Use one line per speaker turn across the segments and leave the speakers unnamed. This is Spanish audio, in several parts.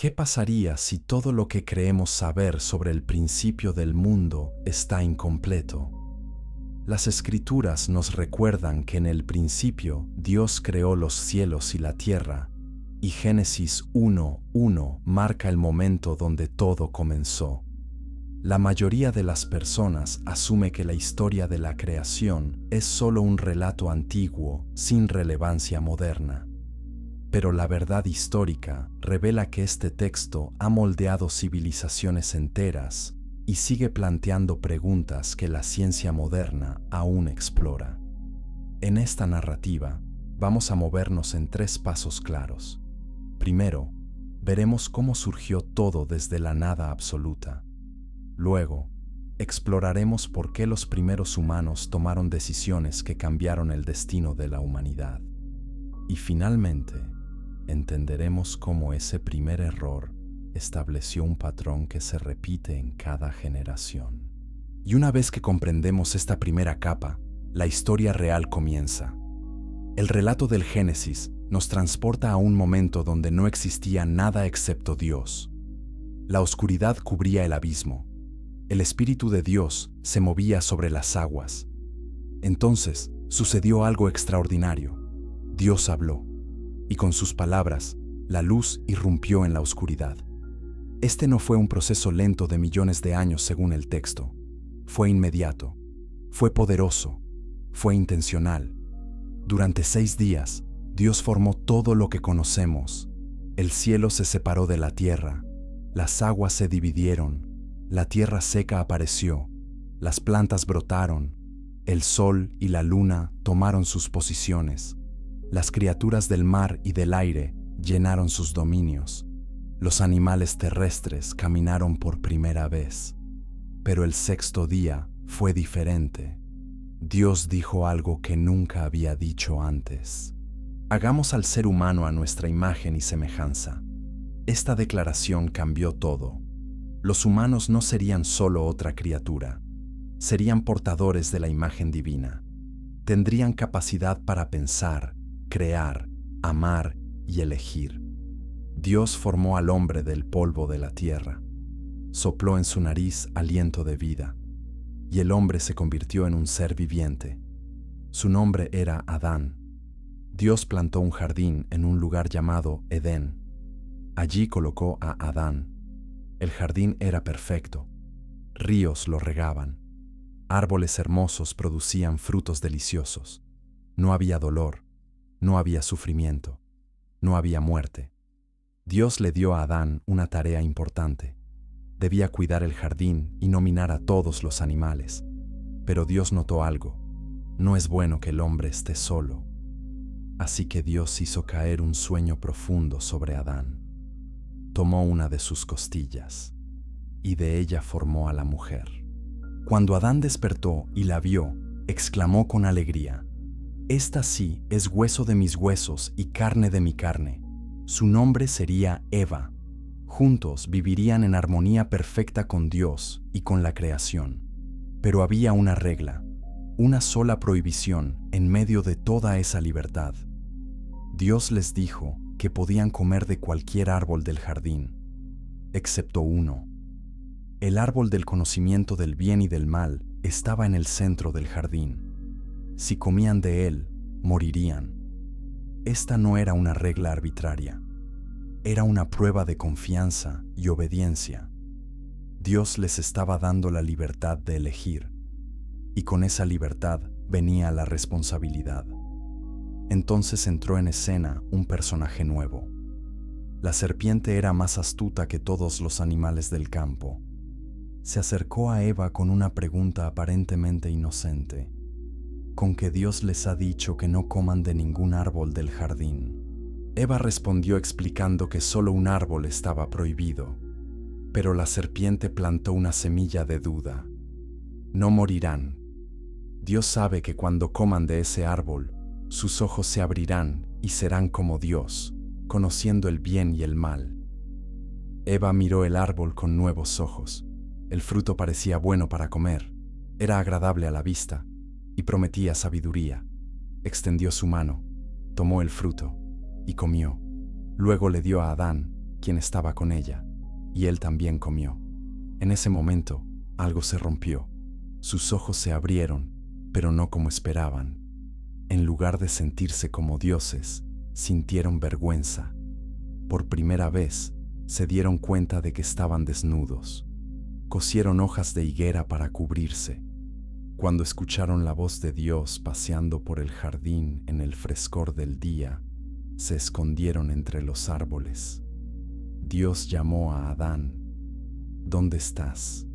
¿Qué pasaría si todo lo que creemos saber sobre el principio del mundo está incompleto? Las Escrituras nos recuerdan que en el principio Dios creó los cielos y la tierra, y Génesis 1:1 marca el momento donde todo comenzó. La mayoría de las personas asume que la historia de la creación es solo un relato antiguo, sin relevancia moderna. Pero la verdad histórica revela que este texto ha moldeado civilizaciones enteras y sigue planteando preguntas que la ciencia moderna aún explora. En esta narrativa, vamos a movernos en 3 pasos claros. Primero, veremos cómo surgió todo desde la nada absoluta. Luego, exploraremos por qué los primeros humanos tomaron decisiones que cambiaron el destino de la humanidad. Y finalmente, entenderemos cómo ese primer error estableció un patrón que se repite en cada generación. Y una vez que comprendemos esta primera capa, la historia real comienza. El relato del Génesis nos transporta a un momento donde no existía nada excepto Dios. La oscuridad cubría el abismo. El Espíritu de Dios se movía sobre las aguas. Entonces sucedió algo extraordinario. Dios habló, y con sus palabras, la luz irrumpió en la oscuridad. Este no fue un proceso lento de millones de años según el texto. Fue inmediato, fue poderoso, fue intencional. Durante 6 días, Dios formó todo lo que conocemos. El cielo se separó de la tierra, las aguas se dividieron, la tierra seca apareció, las plantas brotaron, el sol y la luna tomaron sus posiciones, las criaturas del mar y del aire llenaron sus dominios, los animales terrestres caminaron por primera vez. Pero el 6º día fue diferente. Dios dijo algo que nunca había dicho antes. Hagamos al ser humano a nuestra imagen y semejanza. Esta declaración cambió todo. Los humanos no serían solo otra criatura, serían portadores de la imagen divina. Tendrían capacidad para pensar, crear, amar y elegir. Dios formó al hombre del polvo de la tierra. Sopló en su nariz aliento de vida, y el hombre se convirtió en un ser viviente. Su nombre era Adán. Dios plantó un jardín en un lugar llamado Edén. Allí colocó a Adán. El jardín era perfecto. Ríos lo regaban. Árboles hermosos producían frutos deliciosos. No había dolor, no había sufrimiento, no había muerte. Dios le dio a Adán una tarea importante. Debía cuidar el jardín y nominar a todos los animales. Pero Dios notó algo. No es bueno que el hombre esté solo. Así que Dios hizo caer un sueño profundo sobre Adán. Tomó una de sus costillas y de ella formó a la mujer. Cuando Adán despertó y la vio, exclamó con alegría: «Esta sí es hueso de mis huesos y carne de mi carne». Su nombre sería Eva. Juntos vivirían en armonía perfecta con Dios y con la creación. Pero había una regla, una sola prohibición en medio de toda esa libertad. Dios les dijo que podían comer de cualquier árbol del jardín, excepto uno. El árbol del conocimiento del bien y del mal estaba en el centro del jardín. Si comían de él, morirían. Esta no era una regla arbitraria. Era una prueba de confianza y obediencia. Dios les estaba dando la libertad de elegir, y con esa libertad venía la responsabilidad. Entonces entró en escena un personaje nuevo. La serpiente era más astuta que todos los animales del campo. Se acercó a Eva con una pregunta aparentemente inocente: ¿con que Dios les ha dicho que no coman de ningún árbol del jardín? Eva respondió explicando que solo un árbol estaba prohibido, pero la serpiente plantó una semilla de duda. No morirán. Dios sabe que cuando coman de ese árbol, sus ojos se abrirán y serán como Dios, conociendo el bien y el mal. Eva miró el árbol con nuevos ojos. El fruto parecía bueno para comer, era agradable a la vista y prometía sabiduría. Extendió su mano, tomó el fruto y comió. Luego le dio a Adán, quien estaba con ella, y él también comió. En ese momento, algo se rompió. Sus ojos se abrieron, pero no como esperaban. En lugar de sentirse como dioses, sintieron vergüenza. Por primera vez, se dieron cuenta de que estaban desnudos. Cosieron hojas de higuera para cubrirse. Cuando escucharon la voz de Dios paseando por el jardín en el frescor del día, se escondieron entre los árboles. Dios llamó a Adán. ¿Dónde estás?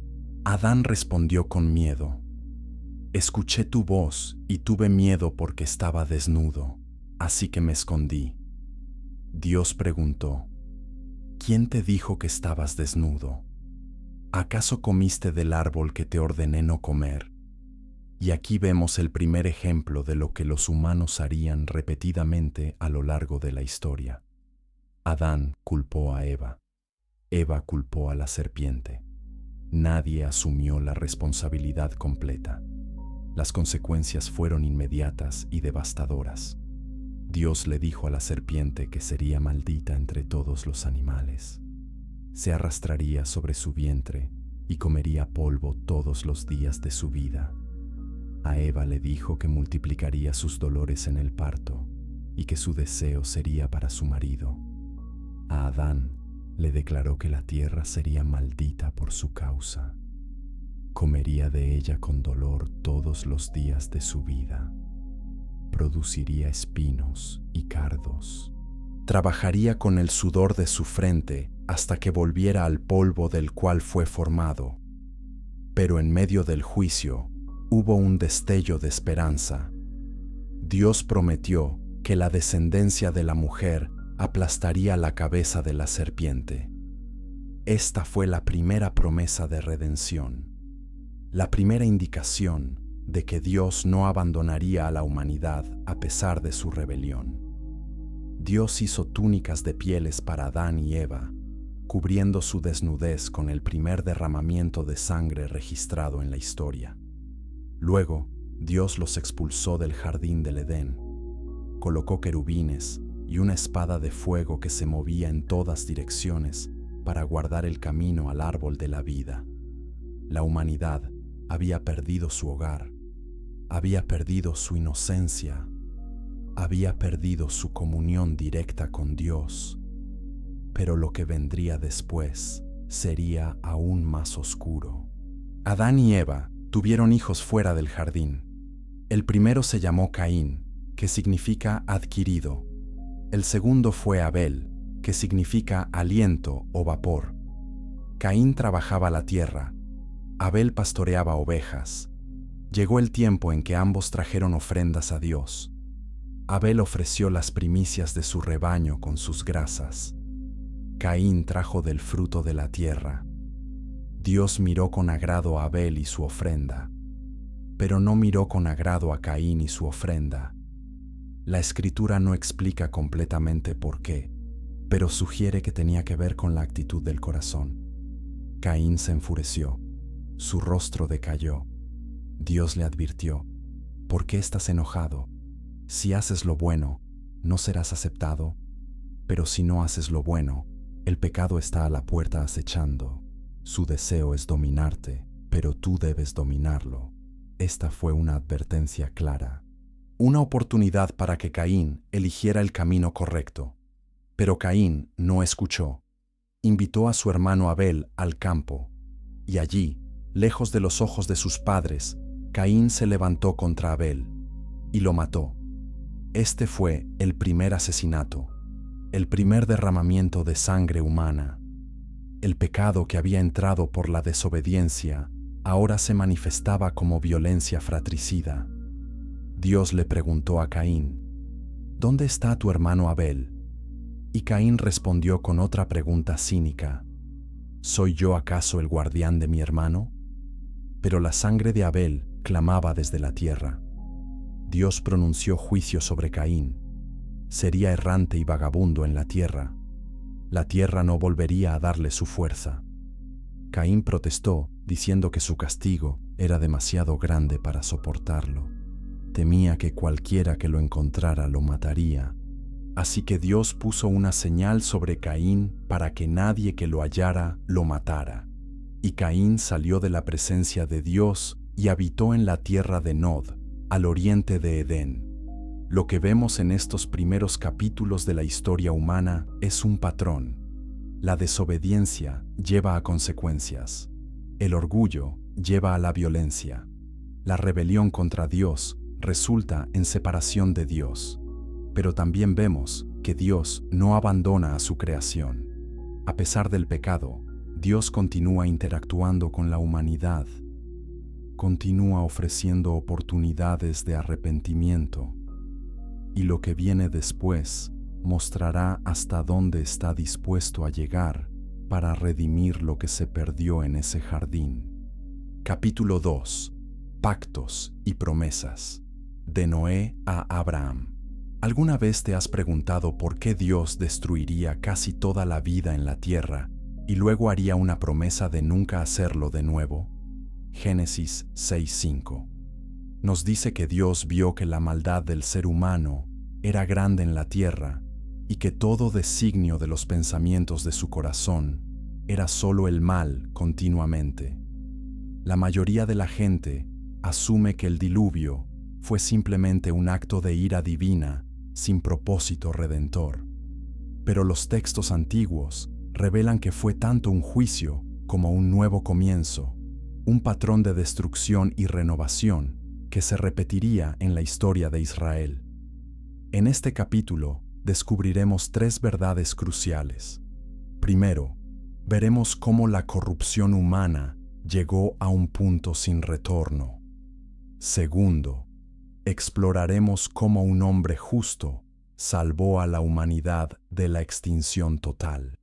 Adán respondió con miedo. Escuché tu voz y tuve miedo porque estaba desnudo, así que me escondí. Dios preguntó, ¿quién te dijo que estabas desnudo? ¿Acaso comiste del árbol que te ordené no comer? Y aquí vemos el primer ejemplo de lo que los humanos harían repetidamente a lo largo de la historia. Adán culpó a Eva. Eva culpó a la serpiente. Nadie asumió la responsabilidad completa. Las consecuencias fueron inmediatas y devastadoras. Dios le dijo a la serpiente que sería maldita entre todos los animales. Se arrastraría sobre su vientre y comería polvo todos los días de su vida. A Eva le dijo que multiplicaría sus dolores en el parto y que su deseo sería para su marido. A Adán le declaró que la tierra sería maldita por su causa. Comería de ella con dolor todos los días de su vida. Produciría espinos y cardos. Trabajaría con el sudor de su frente hasta que volviera al polvo del cual fue formado. Pero en medio del juicio hubo un destello de esperanza. Dios prometió que la descendencia de la mujer aplastaría la cabeza de la serpiente. Esta fue la primera promesa de redención, la primera indicación de que Dios no abandonaría a la humanidad a pesar de su rebelión. Dios hizo túnicas de pieles para Adán y Eva, cubriendo su desnudez con el primer derramamiento de sangre registrado en la historia. Luego, Dios los expulsó del jardín del Edén. Colocó querubines y una espada de fuego que se movía en todas direcciones para guardar el camino al árbol de la vida. La humanidad había perdido su hogar, había perdido su inocencia, había perdido su comunión directa con Dios. Pero lo que vendría después sería aún más oscuro. Adán y Eva tuvieron hijos fuera del jardín. El primero se llamó Caín, que significa adquirido. El segundo fue Abel, que significa aliento o vapor. Caín trabajaba la tierra, Abel pastoreaba ovejas. Llegó el tiempo en que ambos trajeron ofrendas a Dios. Abel ofreció las primicias de su rebaño con sus grasas. Caín trajo del fruto de la tierra. Dios miró con agrado a Abel y su ofrenda, pero no miró con agrado a Caín y su ofrenda. La Escritura no explica completamente por qué, pero sugiere que tenía que ver con la actitud del corazón. Caín se enfureció, su rostro decayó. Dios le advirtió, ¿por qué estás enojado? Si haces lo bueno, ¿no serás aceptado? Pero si no haces lo bueno, el pecado está a la puerta acechando. Su deseo es dominarte, pero tú debes dominarlo. Esta fue una advertencia clara. Una oportunidad para que Caín eligiera el camino correcto. Pero Caín no escuchó. Invitó a su hermano Abel al campo, y allí, lejos de los ojos de sus padres, Caín se levantó contra Abel y lo mató. Este fue el primer asesinato, el primer derramamiento de sangre humana. El pecado que había entrado por la desobediencia ahora se manifestaba como violencia fratricida. Dios le preguntó a Caín, ¿dónde está tu hermano Abel? Y Caín respondió con otra pregunta cínica, ¿soy yo acaso el guardián de mi hermano? Pero la sangre de Abel clamaba desde la tierra. Dios pronunció juicio sobre Caín. Sería errante y vagabundo en la tierra. La tierra no volvería a darle su fuerza. Caín protestó, diciendo que su castigo era demasiado grande para soportarlo. Temía que cualquiera que lo encontrara lo mataría. Así que Dios puso una señal sobre Caín para que nadie que lo hallara lo matara. Y Caín salió de la presencia de Dios y habitó en la tierra de Nod, al oriente de Edén. Lo que vemos en estos primeros capítulos de la historia humana es un patrón. La desobediencia lleva a consecuencias. El orgullo lleva a la violencia. La rebelión contra Dios resulta en separación de Dios. Pero también vemos que Dios no abandona a su creación. A pesar del pecado, Dios continúa interactuando con la humanidad. Continúa ofreciendo oportunidades de arrepentimiento. Y lo que viene después mostrará hasta dónde está dispuesto a llegar para redimir lo que se perdió en ese jardín. Capítulo 2. Pactos y promesas. De Noé a Abraham. ¿Alguna vez te has preguntado por qué Dios destruiría casi toda la vida en la tierra y luego haría una promesa de nunca hacerlo de nuevo? Génesis 6:5. Nos dice que Dios vio que la maldad del ser humano era grande en la tierra y que todo designio de los pensamientos de su corazón era solo el mal continuamente. La mayoría de la gente asume que el diluvio fue simplemente un acto de ira divina sin propósito redentor. Pero los textos antiguos revelan que fue tanto un juicio como un nuevo comienzo, un patrón de destrucción y renovación que se repetiría en la historia de Israel. En este capítulo descubriremos 3 verdades cruciales. Primero, veremos cómo la corrupción humana llegó a un punto sin retorno. Segundo, exploraremos cómo un hombre justo salvó a la humanidad de la extinción total.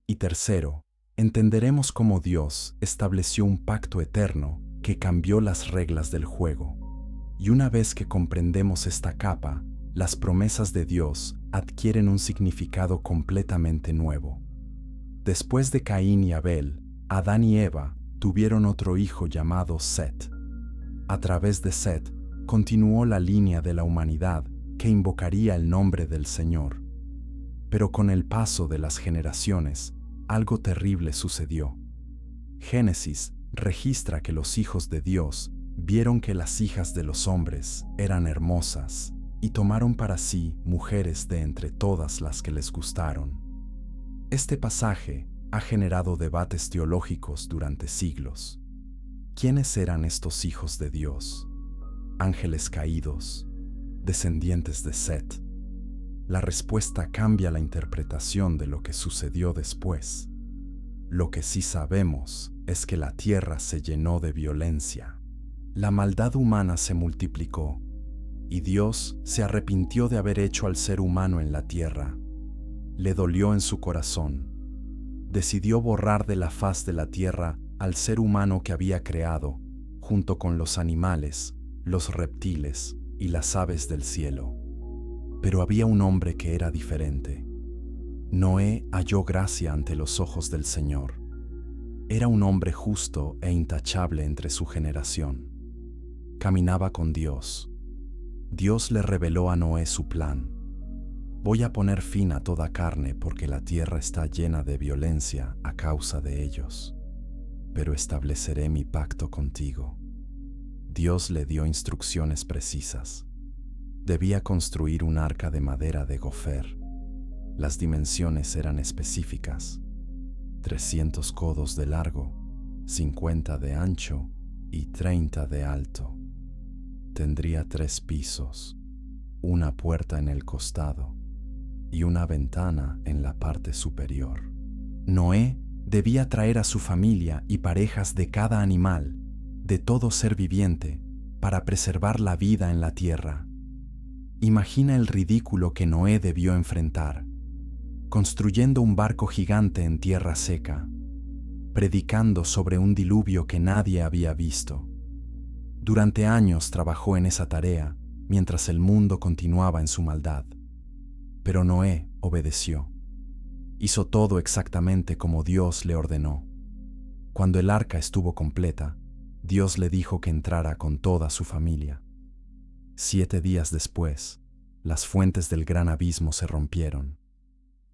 Y tercero, entenderemos cómo Dios estableció un pacto eterno que cambió las reglas del juego. Y una vez que comprendemos esta capa, las promesas de Dios adquieren un significado completamente nuevo. Después de Caín y Abel, Adán y Eva tuvieron otro hijo llamado Set. A través de Set, continuó la línea de la humanidad que invocaría el nombre del Señor. Pero con el paso de las generaciones, algo terrible sucedió. Génesis registra que los hijos de Dios vieron que las hijas de los hombres eran hermosas y tomaron para sí mujeres de entre todas las que les gustaron. Este pasaje ha generado debates teológicos durante siglos. ¿Quiénes eran estos hijos de Dios? ¿Ángeles caídos? ¿Descendientes de Set? La respuesta cambia la interpretación de lo que sucedió después. Lo que sí sabemos es que la tierra se llenó de violencia. La maldad humana se multiplicó, y Dios se arrepintió de haber hecho al ser humano en la tierra. Le dolió en su corazón. Decidió borrar de la faz de la tierra al ser humano que había creado, junto con los animales, los reptiles y las aves del cielo. Pero había un hombre que era diferente. Noé halló gracia ante los ojos del Señor. Era un hombre justo e intachable entre su generación. Caminaba con Dios. Dios le reveló a Noé su plan. Voy a poner fin a toda carne porque la tierra está llena de violencia a causa de ellos. Pero estableceré mi pacto contigo. Dios le dio instrucciones precisas. Debía construir un arca de madera de gofer. Las dimensiones eran específicas: 300 codos de largo, 50 de ancho y 30 de alto. Tendría 3 pisos, una puerta en el costado y una ventana en la parte superior. Noé debía traer a su familia y parejas de cada animal, de todo ser viviente, para preservar la vida en la tierra. Imagina el ridículo que Noé debió enfrentar, construyendo un barco gigante en tierra seca, predicando sobre un diluvio que nadie había visto. Durante años trabajó en esa tarea, mientras el mundo continuaba en su maldad. Pero Noé obedeció. Hizo todo exactamente como Dios le ordenó. Cuando el arca estuvo completa, Dios le dijo que entrara con toda su familia. 7 días después, Las fuentes del gran abismo se rompieron,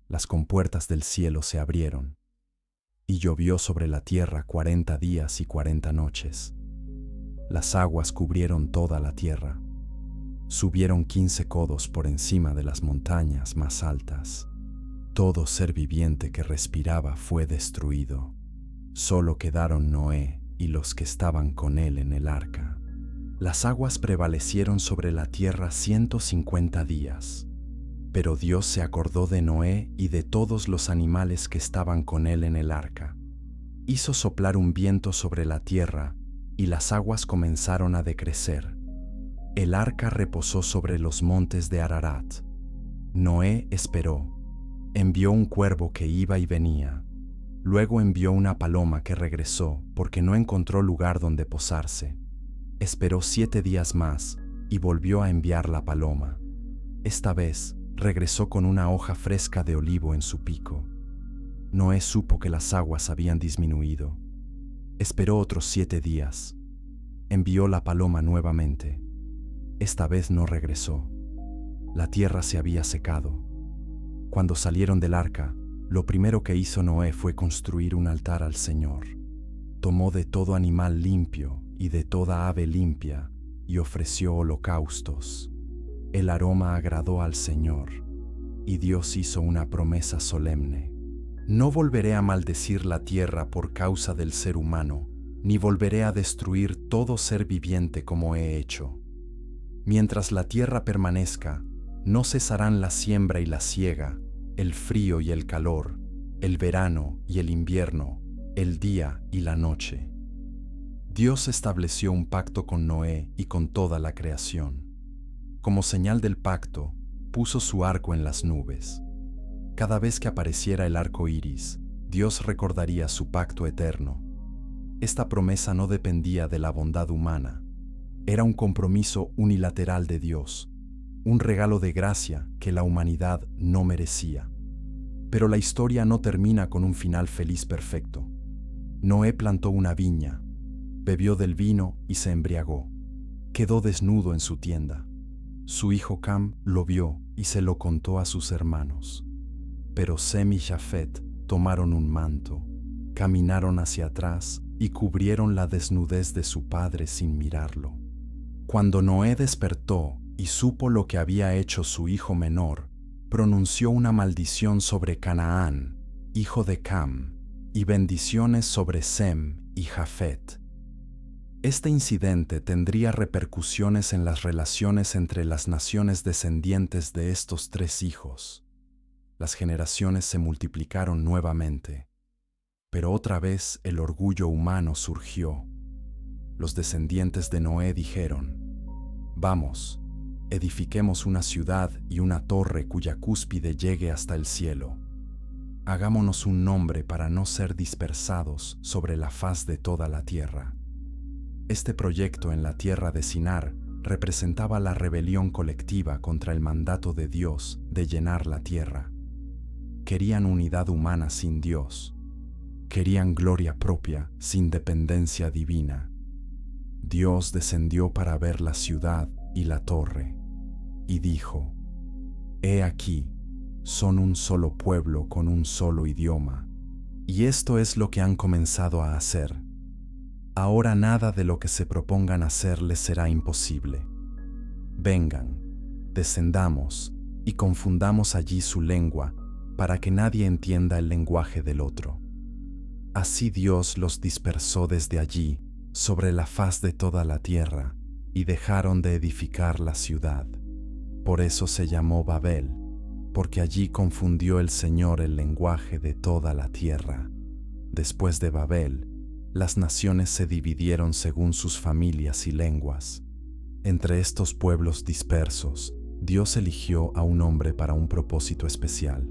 las compuertas del cielo se abrieron, y llovió sobre la tierra 40 días y 40 noches. Las aguas cubrieron toda la tierra. Subieron 15 codos por encima de las montañas más altas. Todo ser viviente que respiraba fue destruido. Solo quedaron Noé y los que estaban con él en el arca. Las aguas prevalecieron sobre la tierra 150 días. Pero Dios se acordó de Noé y de todos los animales que estaban con él en el arca. Hizo soplar un viento sobre la tierra y las aguas comenzaron a decrecer. El arca reposó sobre los montes de Ararat. Noé esperó. Envió un cuervo que iba y venía. Luego envió una paloma que regresó porque no encontró lugar donde posarse. Esperó 7 días más y volvió a enviar la paloma. Esta vez regresó con una hoja fresca de olivo en su pico. Noé supo que las aguas habían disminuido. Esperó otros 7 días. Envió la paloma nuevamente. Esta vez no regresó. La tierra se había secado. Cuando salieron del arca, lo primero que hizo Noé fue construir un altar al Señor. Tomó de todo animal limpio y de toda ave limpia y ofreció holocaustos. El aroma agradó al Señor, y Dios hizo una promesa solemne. No volveré a maldecir la tierra por causa del ser humano, ni volveré a destruir todo ser viviente como he hecho. Mientras la tierra permanezca, no cesarán la siembra y la siega, el frío y el calor, el verano y el invierno, el día y la noche. Dios estableció un pacto con Noé y con toda la creación. Como señal del pacto, puso su arco en las nubes. Cada vez que apareciera el arco iris, Dios recordaría su pacto eterno. Esta promesa no dependía de la bondad humana. Era un compromiso unilateral de Dios, un regalo de gracia que la humanidad no merecía. Pero la historia no termina con un final feliz perfecto. Noé plantó una viña, bebió del vino y se embriagó. Quedó desnudo en su tienda. Su hijo Cam lo vio y se lo contó a sus hermanos. Pero Sem y Jafet tomaron un manto, caminaron hacia atrás y cubrieron la desnudez de su padre sin mirarlo. Cuando Noé despertó y supo lo que había hecho su hijo menor, pronunció una maldición sobre Canaán, hijo de Cam, y bendiciones sobre Sem y Jafet. Este incidente tendría repercusiones en las relaciones entre las naciones descendientes de estos 3 hijos. Las generaciones se multiplicaron nuevamente, pero otra vez el orgullo humano surgió. Los descendientes de Noé dijeron: «Vamos, edifiquemos una ciudad y una torre cuya cúspide llegue hasta el cielo. Hagámonos un nombre para no ser dispersados sobre la faz de toda la tierra». Este proyecto en la tierra de Sinar representaba la rebelión colectiva contra el mandato de Dios de llenar la tierra. Querían unidad humana sin Dios. Querían gloria propia sin dependencia divina. Dios descendió para ver la ciudad y la torre, y dijo: «He aquí, son un solo pueblo con un solo idioma, y esto es lo que han comenzado a hacer. Ahora nada de lo que se propongan hacer les será imposible. Vengan, descendamos y confundamos allí su lengua para que nadie entienda el lenguaje del otro». Así Dios los dispersó desde allí sobre la faz de toda la tierra y dejaron de edificar la ciudad. Por eso se llamó Babel, porque allí confundió el Señor el lenguaje de toda la tierra. Después de Babel, las naciones se dividieron según sus familias y lenguas. Entre estos pueblos dispersos, Dios eligió a un hombre para un propósito especial.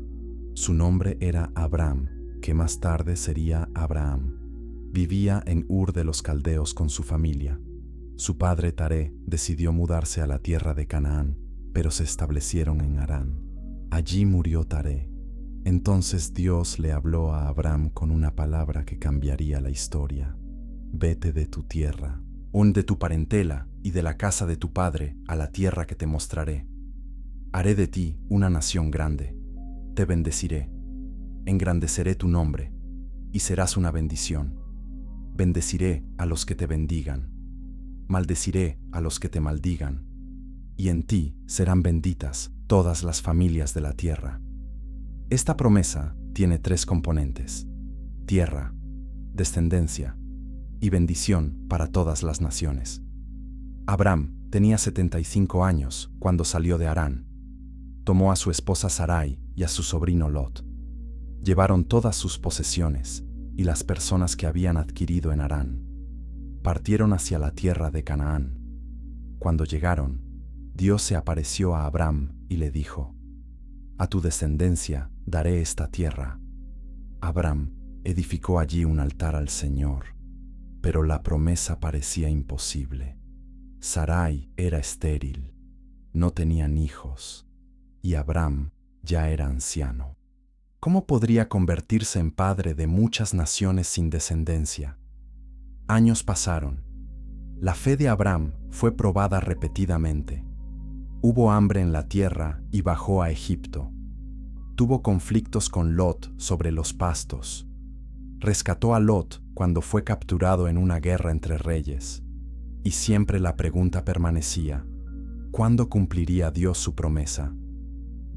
Su nombre era Abram, que más tarde sería Abraham. Vivía en Ur de los Caldeos con su familia. Su padre Taré decidió mudarse a la tierra de Canaán, pero se establecieron en Harán. Allí murió Taré. Entonces Dios le habló a Abram con una palabra que cambiaría la historia. «Vete de tu tierra, de tu parentela y de la casa de tu padre a la tierra que te mostraré. Haré de ti una nación grande. Te bendeciré. Engrandeceré tu nombre, y serás una bendición. Bendeciré a los que te bendigan. Maldeciré a los que te maldigan. Y en ti serán benditas todas las familias de la tierra. Esta promesa tiene 3 componentes: tierra, descendencia y bendición para todas las naciones. Abraham tenía 75 años cuando salió de Harán. Tomó a su esposa Sarai y a su sobrino Lot. Llevaron todas sus posesiones y las personas que habían adquirido en Harán. Partieron hacia la tierra de Canaán. Cuando llegaron, Dios se apareció a Abraham y le dijo: «A tu descendencia daré esta tierra». Abraham edificó allí un altar al Señor, pero la promesa parecía imposible. Sarai era estéril, no tenían hijos, y Abraham ya era anciano. ¿Cómo podría convertirse en padre de muchas naciones sin descendencia? Años pasaron. La fe de Abraham fue probada repetidamente. Hubo hambre en la tierra y bajó a Egipto. Tuvo conflictos con Lot sobre los pastos. Rescató a Lot cuando fue capturado en una guerra entre reyes. Y siempre la pregunta permanecía: ¿cuándo cumpliría Dios su promesa?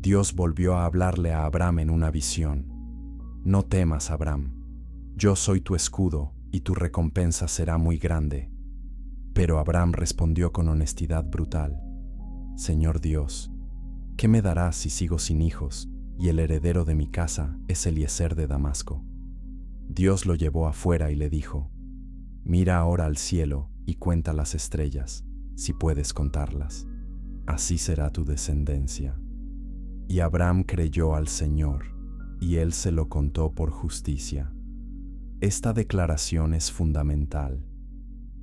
Dios volvió a hablarle a Abraham en una visión: «No temas, Abraham. Yo soy tu escudo y tu recompensa será muy grande». Pero Abraham respondió con honestidad brutal: «Señor Dios, ¿qué me darás si sigo sin hijos y el heredero de mi casa es Eliezer de Damasco?» Dios lo llevó afuera y le dijo: «Mira ahora al cielo y cuenta las estrellas, si puedes contarlas. Así será tu descendencia». Y Abraham creyó al Señor, y Él se lo contó por justicia. Esta declaración es fundamental.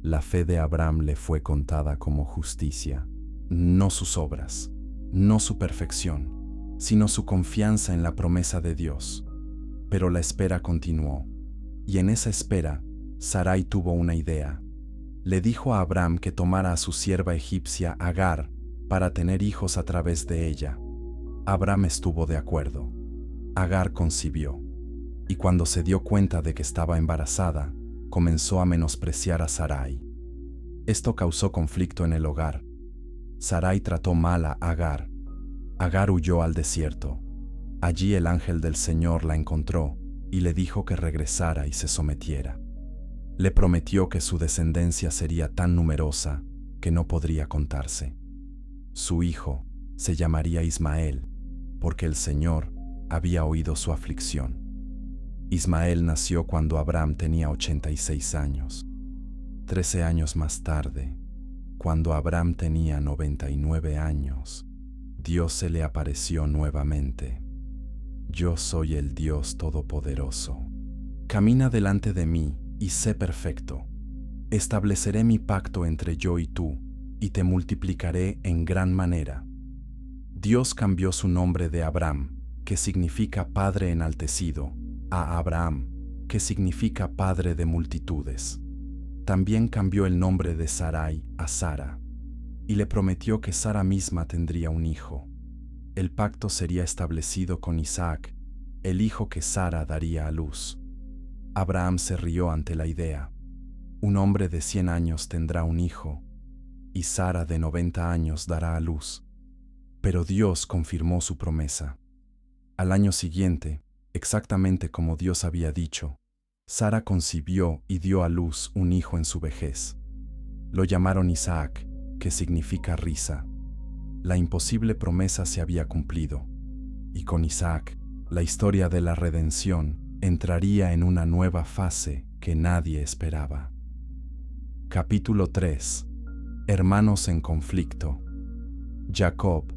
La fe de Abraham le fue contada como justicia, no sus obras, no su perfección, sino su confianza en la promesa de Dios. Pero la espera continuó, y en esa espera, Sarai tuvo una idea. Le dijo a Abraham que tomara a su sierva egipcia Agar para tener hijos a través de ella. Abraham estuvo de acuerdo. Agar concibió, y cuando se dio cuenta de que estaba embarazada, comenzó a menospreciar a Sarai. Esto causó conflicto en el hogar. Sarai trató mal a Agar. Agar huyó al desierto. Allí el ángel del Señor la encontró y le dijo que regresara y se sometiera. Le prometió que su descendencia sería tan numerosa que no podría contarse. Su hijo se llamaría Ismael, porque el Señor había oído su aflicción. Ismael nació cuando Abraham tenía 86 años. 13 años más tarde, cuando Abraham tenía 99 años, Dios se le apareció nuevamente. «Yo soy el Dios Todopoderoso. Camina delante de mí y sé perfecto. Estableceré mi pacto entre yo y tú, y te multiplicaré en gran manera». Dios cambió su nombre de Abram, que significa Padre enaltecido, a Abraham, que significa Padre de multitudes. También cambió el nombre de Sarai a Sara, y le prometió que Sara misma tendría un hijo. El pacto sería establecido con Isaac, el hijo que Sara daría a luz. Abraham se rió ante la idea. Un hombre de 100 años tendrá un hijo, y Sara de 90 años dará a luz. Pero Dios confirmó su promesa. Al año siguiente, exactamente como Dios había dicho, Sara concibió y dio a luz un hijo en su vejez. Lo llamaron Isaac, que significa risa. La imposible promesa se había cumplido, y con Isaac, la historia de la redención entraría en una nueva fase que nadie esperaba. Capítulo 3. Hermanos en conflicto. Jacob,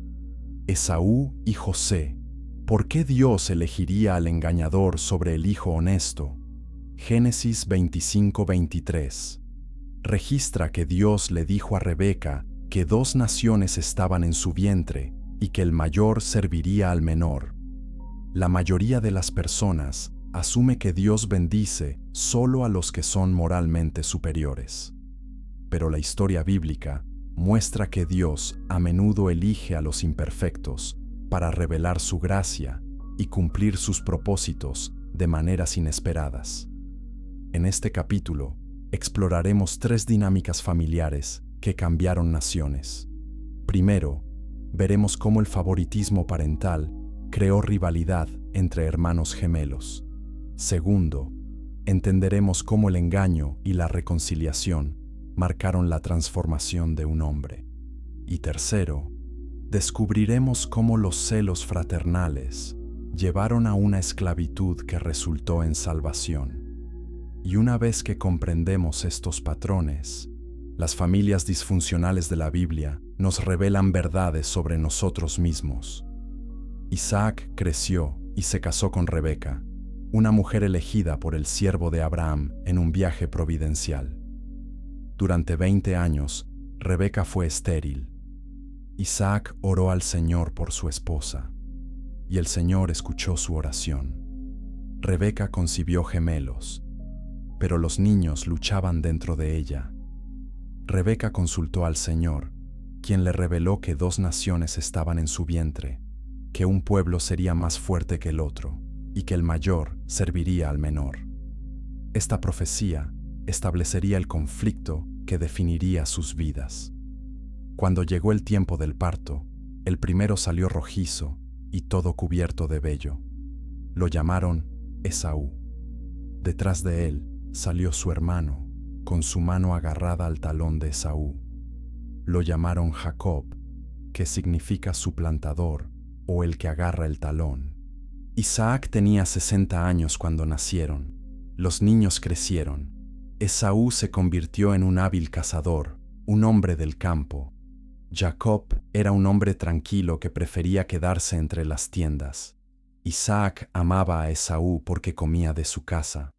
Esaú y José. ¿Por qué Dios elegiría al engañador sobre el hijo honesto? Génesis 25:23. Registra que Dios le dijo a Rebeca que 2 naciones estaban en su vientre y que el mayor serviría al menor. La mayoría de las personas asume que Dios bendice solo a los que son moralmente superiores. Pero la historia bíblica muestra que Dios a menudo elige a los imperfectos para revelar su gracia y cumplir sus propósitos de maneras inesperadas. En este capítulo, exploraremos 3 dinámicas familiares que cambiaron naciones. Primero, veremos cómo el favoritismo parental creó rivalidad entre hermanos gemelos. Segundo, entenderemos cómo el engaño y la reconciliación marcaron la transformación de un hombre. Y tercero, descubriremos cómo los celos fraternales llevaron a una esclavitud que resultó en salvación. Y una vez que comprendemos estos patrones, las familias disfuncionales de la Biblia nos revelan verdades sobre nosotros mismos. Isaac creció y se casó con Rebeca, una mujer elegida por el siervo de Abraham en un viaje providencial. Durante 20 años, Rebeca fue estéril. Isaac oró al Señor por su esposa, y el Señor escuchó su oración. Rebeca concibió gemelos, pero los niños luchaban dentro de ella. Rebeca consultó al Señor, quien le reveló que 2 naciones estaban en su vientre, que un pueblo sería más fuerte que el otro, y que el mayor serviría al menor. Esta profecía establecería el conflicto que definiría sus vidas. Cuando llegó el tiempo del parto, el primero salió rojizo y todo cubierto de vello. Lo llamaron Esaú. Detrás de él salió su hermano, con su mano agarrada al talón de Esaú. Lo llamaron Jacob, que significa suplantador o el que agarra el talón. Isaac tenía 60 años cuando nacieron. Los niños crecieron. Esaú se convirtió en un hábil cazador, un hombre del campo. Jacob era un hombre tranquilo que prefería quedarse entre las tiendas. Isaac amaba a Esaú porque comía de su casa,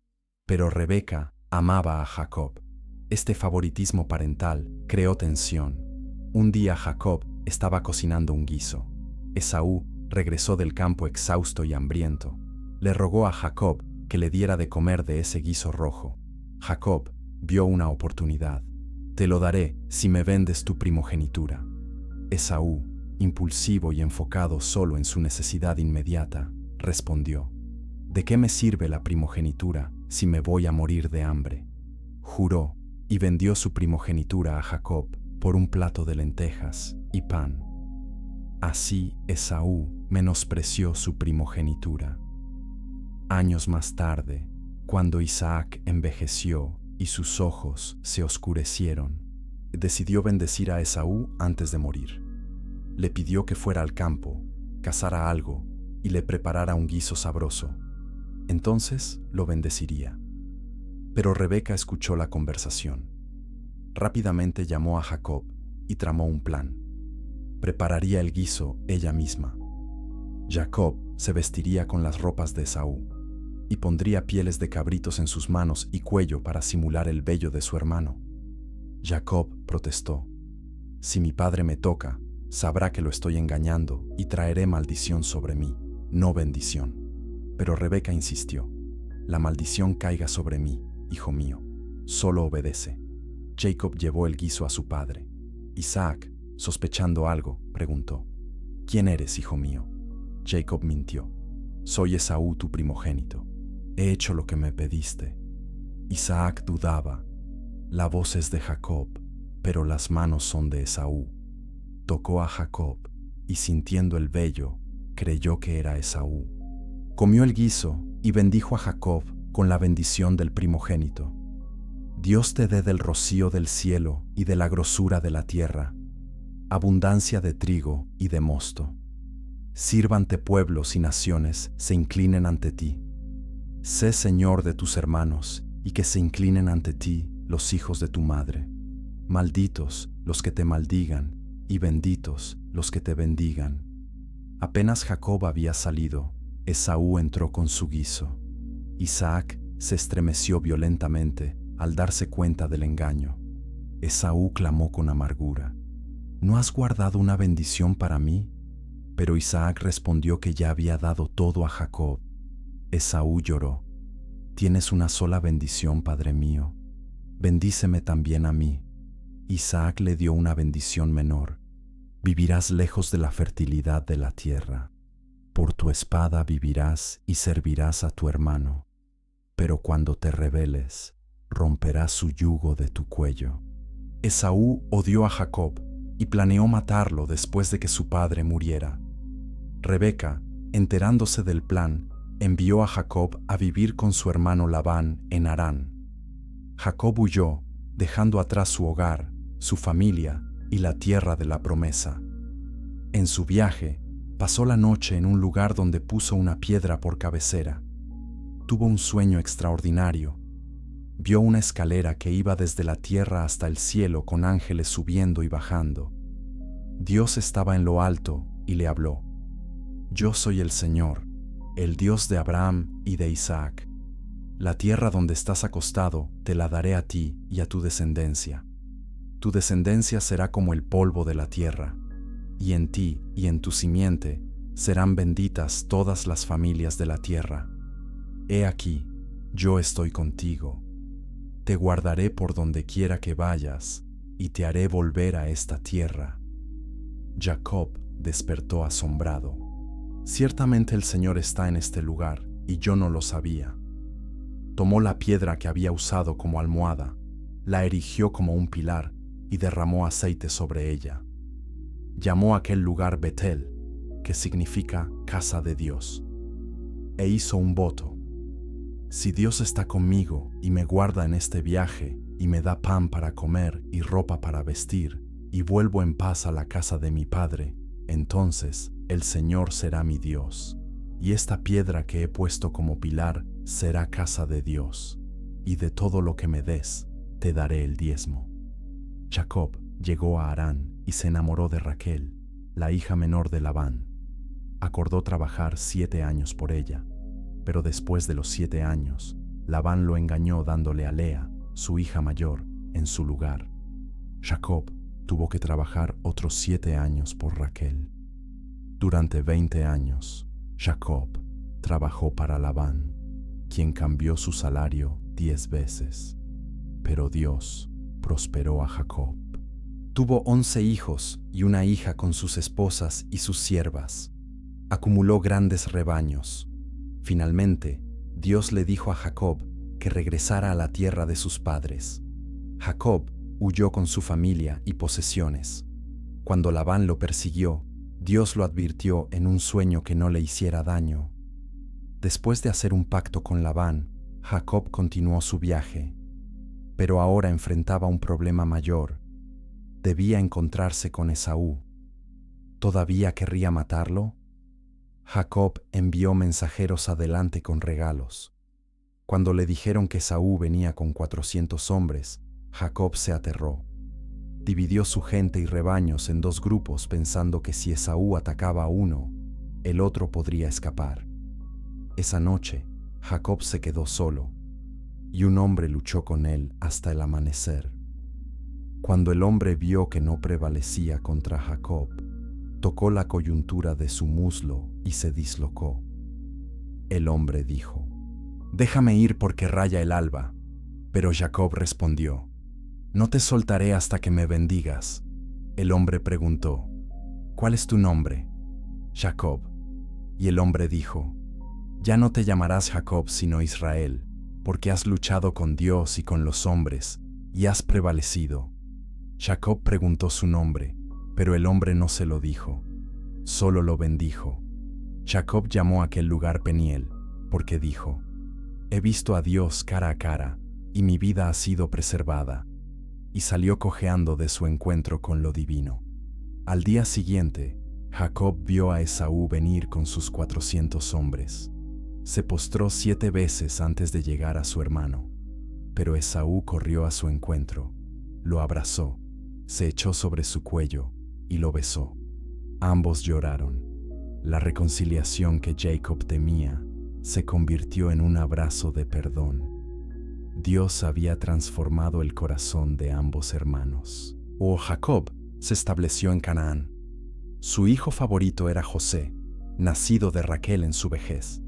pero Rebeca amaba a Jacob. Este favoritismo parental creó tensión. Un día Jacob estaba cocinando un guiso. Esaú regresó del campo exhausto y hambriento. Le rogó a Jacob que le diera de comer de ese guiso rojo. Jacob vio una oportunidad. Te lo daré si me vendes tu primogenitura. Esaú, impulsivo y enfocado solo en su necesidad inmediata, respondió: ¿De qué me sirve la primogenitura si me voy a morir de hambre? Juró y vendió su primogenitura a Jacob por un plato de lentejas y pan. Así Esaú menospreció su primogenitura. Años más tarde, cuando Isaac envejeció y sus ojos se oscurecieron, decidió bendecir a Esaú antes de morir. Le pidió que fuera al campo, cazara algo y le preparara un guiso sabroso. Entonces lo bendeciría. Pero Rebeca escuchó la conversación. Rápidamente llamó a Jacob y tramó un plan. Prepararía el guiso ella misma. Jacob se vestiría con las ropas de Esaú y pondría pieles de cabritos en sus manos y cuello para simular el vello de su hermano. Jacob protestó: si mi padre me toca, sabrá que lo estoy engañando y traeré maldición sobre mí, no bendición. Pero Rebeca insistió: la maldición caiga sobre mí, hijo mío, solo obedece. Jacob llevó el guiso a su padre. Isaac, sospechando algo, preguntó: ¿quién eres, hijo mío? Jacob mintió: soy Esaú, tu primogénito. He hecho lo que me pediste. Isaac dudaba: la voz es de Jacob, pero las manos son de Esaú. Tocó a Jacob y, sintiendo el vello, creyó que era Esaú. Comió el guiso y bendijo a Jacob con la bendición del primogénito. Dios te dé del rocío del cielo y de la grosura de la tierra, abundancia de trigo y de mosto. Sírvante pueblos y naciones se inclinen ante ti. Sé Señor de tus hermanos y que se inclinen ante ti los hijos de tu madre. Malditos los que te maldigan y benditos los que te bendigan. Apenas Jacob había salido, Esaú entró con su guiso. Isaac se estremeció violentamente al darse cuenta del engaño. Esaú clamó con amargura: ¿no has guardado una bendición para mí? Pero Isaac respondió que ya había dado todo a Jacob. Esaú lloró: tienes una sola bendición, padre mío. Bendíceme también a mí. Isaac le dio una bendición menor. Vivirás lejos de la fertilidad de la tierra. Por tu espada vivirás y servirás a tu hermano. Pero cuando te rebeles, romperás su yugo de tu cuello. Esaú odió a Jacob y planeó matarlo después de que su padre muriera. Rebeca, enterándose del plan, envió a Jacob a vivir con su hermano Labán en Harán. Jacob huyó, dejando atrás su hogar, su familia y la tierra de la promesa. En su viaje, pasó la noche en un lugar donde puso una piedra por cabecera. Tuvo un sueño extraordinario. Vio una escalera que iba desde la tierra hasta el cielo con ángeles subiendo y bajando. Dios estaba en lo alto y le habló. Yo soy el Señor, el Dios de Abraham y de Isaac. La tierra donde estás acostado te la daré a ti y a tu descendencia. Tu descendencia será como el polvo de la tierra, y en ti y en tu simiente serán benditas todas las familias de la tierra. He aquí, yo estoy contigo. Te guardaré por donde quiera que vayas, y te haré volver a esta tierra. Jacob despertó asombrado. Ciertamente el Señor está en este lugar, y yo no lo sabía. Tomó la piedra que había usado como almohada, la erigió como un pilar y derramó aceite sobre ella. Llamó a aquel lugar Betel, que significa casa de Dios, e hizo un voto. Si Dios está conmigo y me guarda en este viaje, y me da pan para comer y ropa para vestir, y vuelvo en paz a la casa de mi padre, entonces el Señor será mi Dios, y esta piedra que he puesto como pilar será casa de Dios, y de todo lo que me des, te daré el diezmo. Jacob llegó a Harán y se enamoró de Raquel, la hija menor de Labán. Acordó trabajar 7 años por ella, pero después de los 7 años, Labán lo engañó dándole a Lea, su hija mayor, en su lugar. Jacob tuvo que trabajar otros 7 años por Raquel. Durante 20 años, Jacob trabajó para Labán, quien cambió su salario 10 veces. Pero Dios prosperó a Jacob. Tuvo 11 hijos y una hija con sus esposas y sus siervas. Acumuló grandes rebaños. Finalmente, Dios le dijo a Jacob que regresara a la tierra de sus padres. Jacob huyó con su familia y posesiones. Cuando Labán lo persiguió, Dios lo advirtió en un sueño que no le hiciera daño. Después de hacer un pacto con Labán, Jacob continuó su viaje. Pero ahora enfrentaba un problema mayor. Debía encontrarse con Esaú. ¿Todavía querría matarlo? Jacob envió mensajeros adelante con regalos. Cuando le dijeron que Esaú venía con 400 hombres, Jacob se aterró. Dividió su gente y rebaños en 2 grupos pensando que si Esaú atacaba a uno, el otro podría escapar. Esa noche, Jacob se quedó solo, y un hombre luchó con él hasta el amanecer. Cuando el hombre vio que no prevalecía contra Jacob, tocó la coyuntura de su muslo y se dislocó. El hombre dijo: «Déjame ir porque raya el alba». Pero Jacob respondió: «No te soltaré hasta que me bendigas». El hombre preguntó: «¿Cuál es tu nombre?» «Jacob». Y el hombre dijo: «Ya no te llamarás Jacob sino Israel, porque has luchado con Dios y con los hombres, y has prevalecido». Jacob preguntó su nombre, pero el hombre no se lo dijo, solo lo bendijo. Jacob llamó a aquel lugar Peniel, porque dijo: «He visto a Dios cara a cara, y mi vida ha sido preservada». Y salió cojeando de su encuentro con lo divino. Al día siguiente, Jacob vio a Esaú venir con sus 400 hombres. Se postró 7 veces antes de llegar a su hermano, pero Esaú corrió a su encuentro, lo abrazó, se echó sobre su cuello y lo besó. Ambos lloraron. La reconciliación que Jacob temía se convirtió en un abrazo de perdón. Dios había transformado el corazón de ambos hermanos. Jacob se estableció en Canaán. Su hijo favorito era José, nacido de Raquel en su vejez.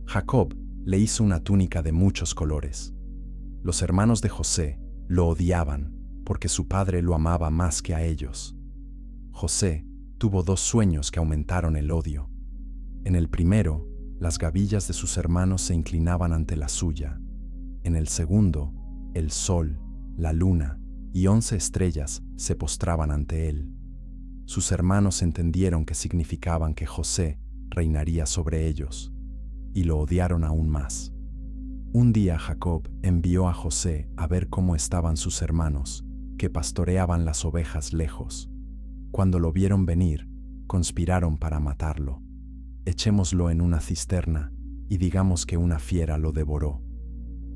Jacob le hizo una túnica de muchos colores. Los hermanos de José lo odiaban, porque su padre lo amaba más que a ellos. José tuvo 2 sueños que aumentaron el odio. En el primero, las gavillas de sus hermanos se inclinaban ante la suya. En el segundo, el sol, la luna y 11 estrellas se postraban ante él. Sus hermanos entendieron que significaban que José reinaría sobre ellos, y lo odiaron aún más. Un día Jacob envió a José a ver cómo estaban sus hermanos, que pastoreaban las ovejas lejos. Cuando lo vieron venir, conspiraron para matarlo. Echémoslo en una cisterna y digamos que una fiera lo devoró.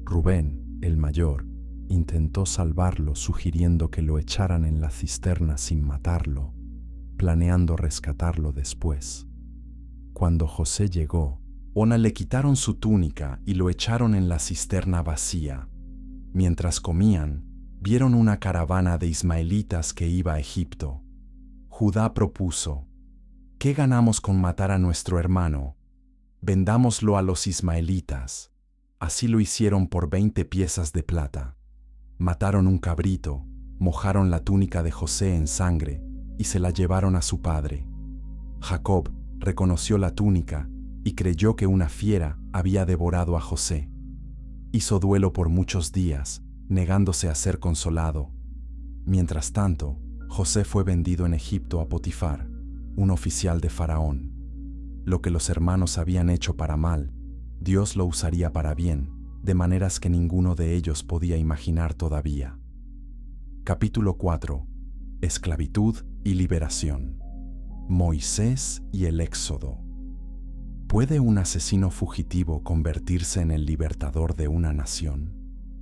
Rubén, el mayor, intentó salvarlo sugiriendo que lo echaran en la cisterna sin matarlo, planeando rescatarlo después. Cuando José llegó, le quitaron su túnica y lo echaron en la cisterna vacía. Mientras comían, vieron una caravana de ismaelitas que iba a Egipto. Judá propuso: ¿qué ganamos con matar a nuestro hermano? Vendámoslo a los ismaelitas. Así lo hicieron por 20 piezas de plata. Mataron un cabrito, mojaron la túnica de José en sangre y se la llevaron a su padre. Jacob reconoció la túnica y creyó que una fiera había devorado a José. Hizo duelo por muchos días, negándose a ser consolado. Mientras tanto, José fue vendido en Egipto a Potifar, un oficial de Faraón. Lo que los hermanos habían hecho para mal, Dios lo usaría para bien, de maneras que ninguno de ellos podía imaginar todavía. Capítulo 4. Esclavitud y liberación. Moisés y el Éxodo. ¿Puede un asesino fugitivo convertirse en el libertador de una nación?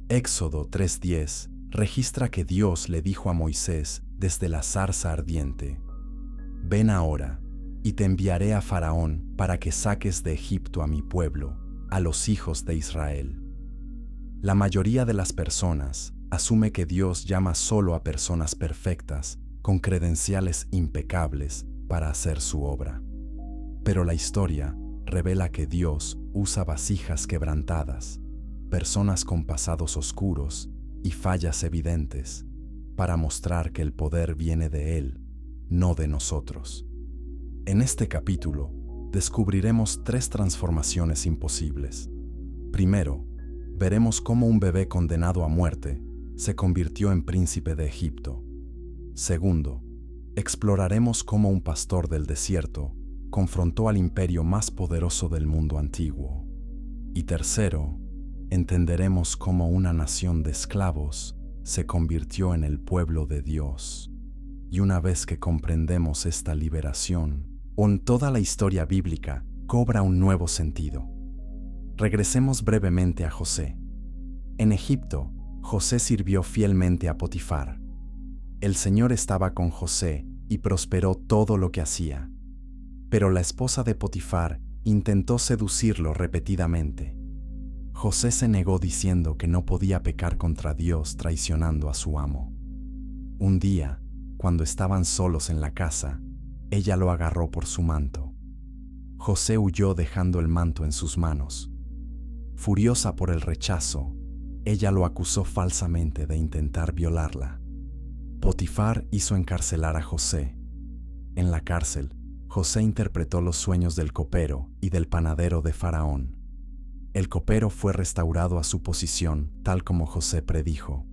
Éxodo 3:10 registra que Dios le dijo a Moisés desde la zarza ardiente: «Ven ahora, y te enviaré a Faraón para que saques de Egipto a mi pueblo, a los hijos de Israel». La mayoría de las personas asume que Dios llama solo a personas perfectas, con credenciales impecables, para hacer su obra. Pero la historia revela que Dios usa vasijas quebrantadas, personas con pasados oscuros y fallas evidentes, para mostrar que el poder viene de Él, no de nosotros. En este capítulo, descubriremos 3 transformaciones imposibles. Primero, veremos cómo un bebé condenado a muerte se convirtió en príncipe de Egipto. Segundo, exploraremos cómo un pastor del desierto confrontó al imperio más poderoso del mundo antiguo. Y tercero, entenderemos cómo una nación de esclavos se convirtió en el pueblo de Dios. Y una vez que comprendemos esta liberación, toda la historia bíblica cobra un nuevo sentido. Regresemos brevemente a José. En Egipto, José sirvió fielmente a Potifar. El Señor estaba con José y prosperó todo lo que hacía. Pero la esposa de Potifar intentó seducirlo repetidamente. José se negó diciendo que no podía pecar contra Dios traicionando a su amo. Un día, cuando estaban solos en la casa, ella lo agarró por su manto. José huyó dejando el manto en sus manos. Furiosa por el rechazo, ella lo acusó falsamente de intentar violarla. Potifar hizo encarcelar a José. En la cárcel, José interpretó los sueños del copero y del panadero de Faraón. El copero fue restaurado a su posición, tal como José predijo,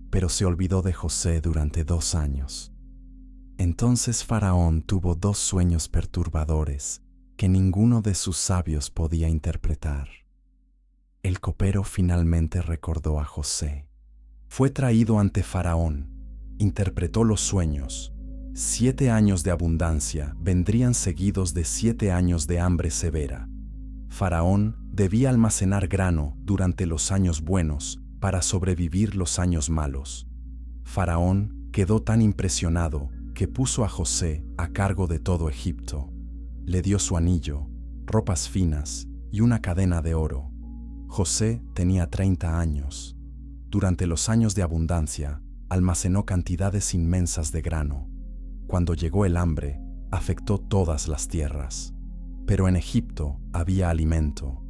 pero se olvidó de José durante 2 años. Entonces Faraón tuvo 2 sueños perturbadores que ninguno de sus sabios podía interpretar. El copero finalmente recordó a José. Fue traído ante Faraón, interpretó los sueños. 7 años de abundancia vendrían seguidos de 7 años de hambre severa. Faraón debía almacenar grano durante los años buenos para sobrevivir los años malos. Faraón quedó tan impresionado que puso a José a cargo de todo Egipto. Le dio su anillo, ropas finas y una cadena de oro. José tenía 30 años. Durante los años de abundancia, almacenó cantidades inmensas de grano. Cuando llegó el hambre, afectó todas las tierras. Pero en Egipto había alimento.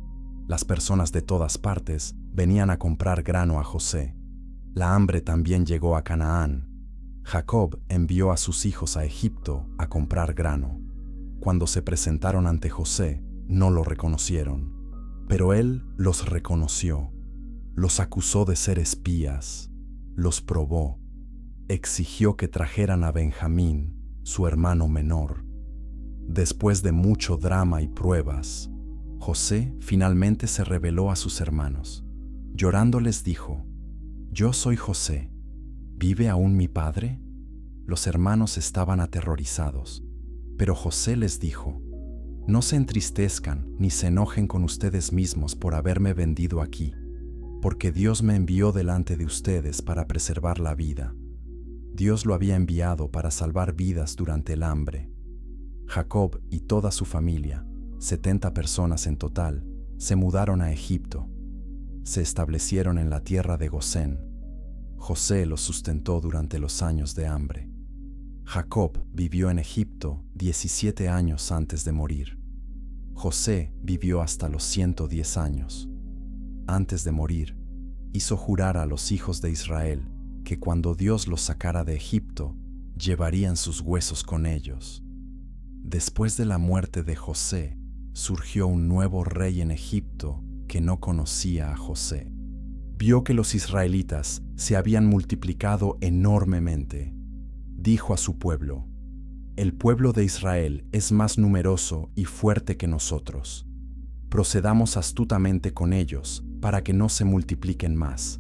Las personas de todas partes venían a comprar grano a José. La hambre también llegó a Canaán. Jacob envió a sus hijos a Egipto a comprar grano. Cuando se presentaron ante José, no lo reconocieron, pero él los reconoció. Los acusó de ser espías, los probó, exigió que trajeran a Benjamín, su hermano menor. Después de mucho drama y pruebas, José finalmente se reveló a sus hermanos. Llorando les dijo: «Yo soy José. ¿Vive aún mi padre?». Los hermanos estaban aterrorizados, pero José les dijo: «No se entristezcan ni se enojen con ustedes mismos por haberme vendido aquí, porque Dios me envió delante de ustedes para preservar la vida. Dios lo había enviado para salvar vidas durante el hambre». Jacob y toda su familia, 70 personas en total, se mudaron a Egipto. Se establecieron en la tierra de Gosén. José los sustentó durante los años de hambre. Jacob vivió en Egipto 17 años antes de morir. José vivió hasta los 110 años. Antes de morir, hizo jurar a los hijos de Israel que cuando Dios los sacara de Egipto, llevarían sus huesos con ellos. Después de la muerte de José, surgió un nuevo rey en Egipto que no conocía a José. Vio que los israelitas se habían multiplicado enormemente. Dijo a su pueblo: «El pueblo de Israel es más numeroso y fuerte que nosotros. Procedamos astutamente con ellos para que no se multipliquen más.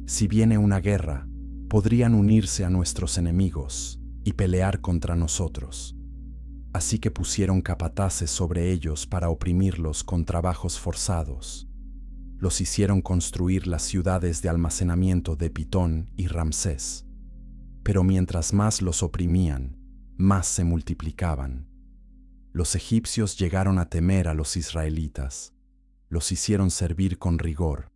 Si viene una guerra, podrían unirse a nuestros enemigos y pelear contra nosotros». Así que pusieron capataces sobre ellos para oprimirlos con trabajos forzados. Los hicieron construir las ciudades de almacenamiento de Pitón y Ramsés. Pero mientras más los oprimían, más se multiplicaban. Los egipcios llegaron a temer a los israelitas. Los hicieron servir con rigor.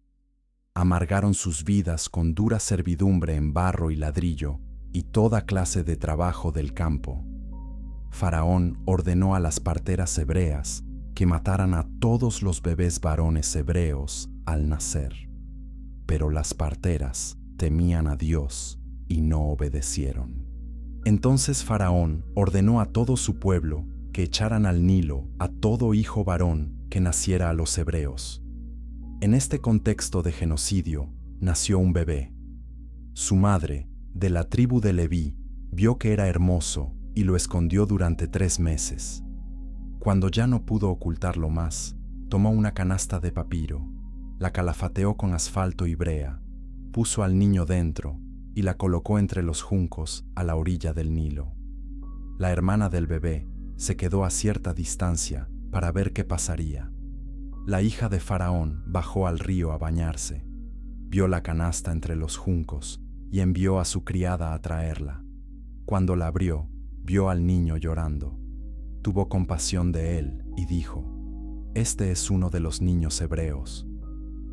Amargaron sus vidas con dura servidumbre en barro y ladrillo y toda clase de trabajo del campo. Faraón ordenó a las parteras hebreas que mataran a todos los bebés varones hebreos al nacer. Pero las parteras temían a Dios y no obedecieron. Entonces Faraón ordenó a todo su pueblo que echaran al Nilo a todo hijo varón que naciera a los hebreos. En este contexto de genocidio, nació un bebé. Su madre, de la tribu de Leví, vio que era hermoso y lo escondió durante 3 meses. Cuando ya no pudo ocultarlo más, tomó una canasta de papiro, la calafateó con asfalto y brea, puso al niño dentro y la colocó entre los juncos a la orilla del Nilo. La hermana del bebé se quedó a cierta distancia para ver qué pasaría. La hija de Faraón bajó al río a bañarse, vio la canasta entre los juncos y envió a su criada a traerla. Cuando la abrió, vio al niño llorando. Tuvo compasión de él y dijo: «Este es uno de los niños hebreos».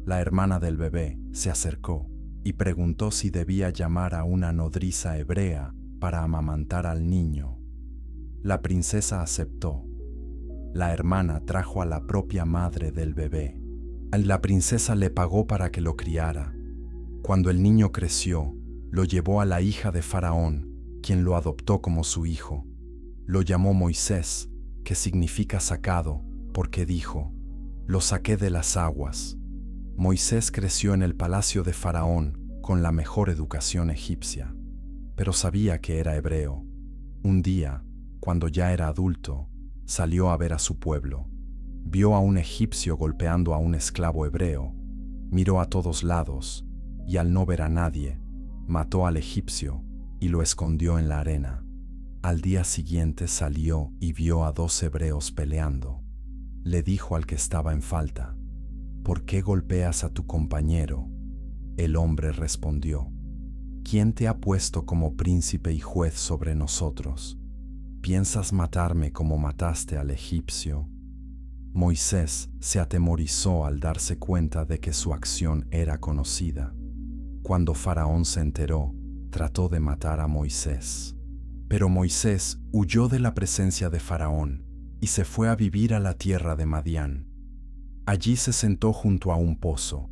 La hermana del bebé se acercó y preguntó si debía llamar a una nodriza hebrea para amamantar al niño. La princesa aceptó. La hermana trajo a la propia madre del bebé. La princesa le pagó para que lo criara. Cuando el niño creció, lo llevó a la hija de Faraón, quien lo adoptó como su hijo. Lo llamó Moisés, que significa sacado, porque dijo: «Lo saqué de las aguas». Moisés creció en el palacio de Faraón con la mejor educación egipcia, pero sabía que era hebreo. Un día, cuando ya era adulto, salió a ver a su pueblo. Vio a un egipcio golpeando a un esclavo hebreo. Miró a todos lados y al no ver a nadie, mató al egipcio y lo escondió en la arena. Al día siguiente salió y vio a 2 hebreos peleando. Le dijo al que estaba en falta: «¿Por qué golpeas a tu compañero?». El hombre respondió: «¿Quién te ha puesto como príncipe y juez sobre nosotros? ¿Piensas matarme como mataste al egipcio?». Moisés se atemorizó al darse cuenta de que su acción era conocida. Cuando Faraón se enteró, trató de matar a Moisés. Pero Moisés huyó de la presencia de Faraón y se fue a vivir a la tierra de Madián. Allí se sentó junto a un pozo.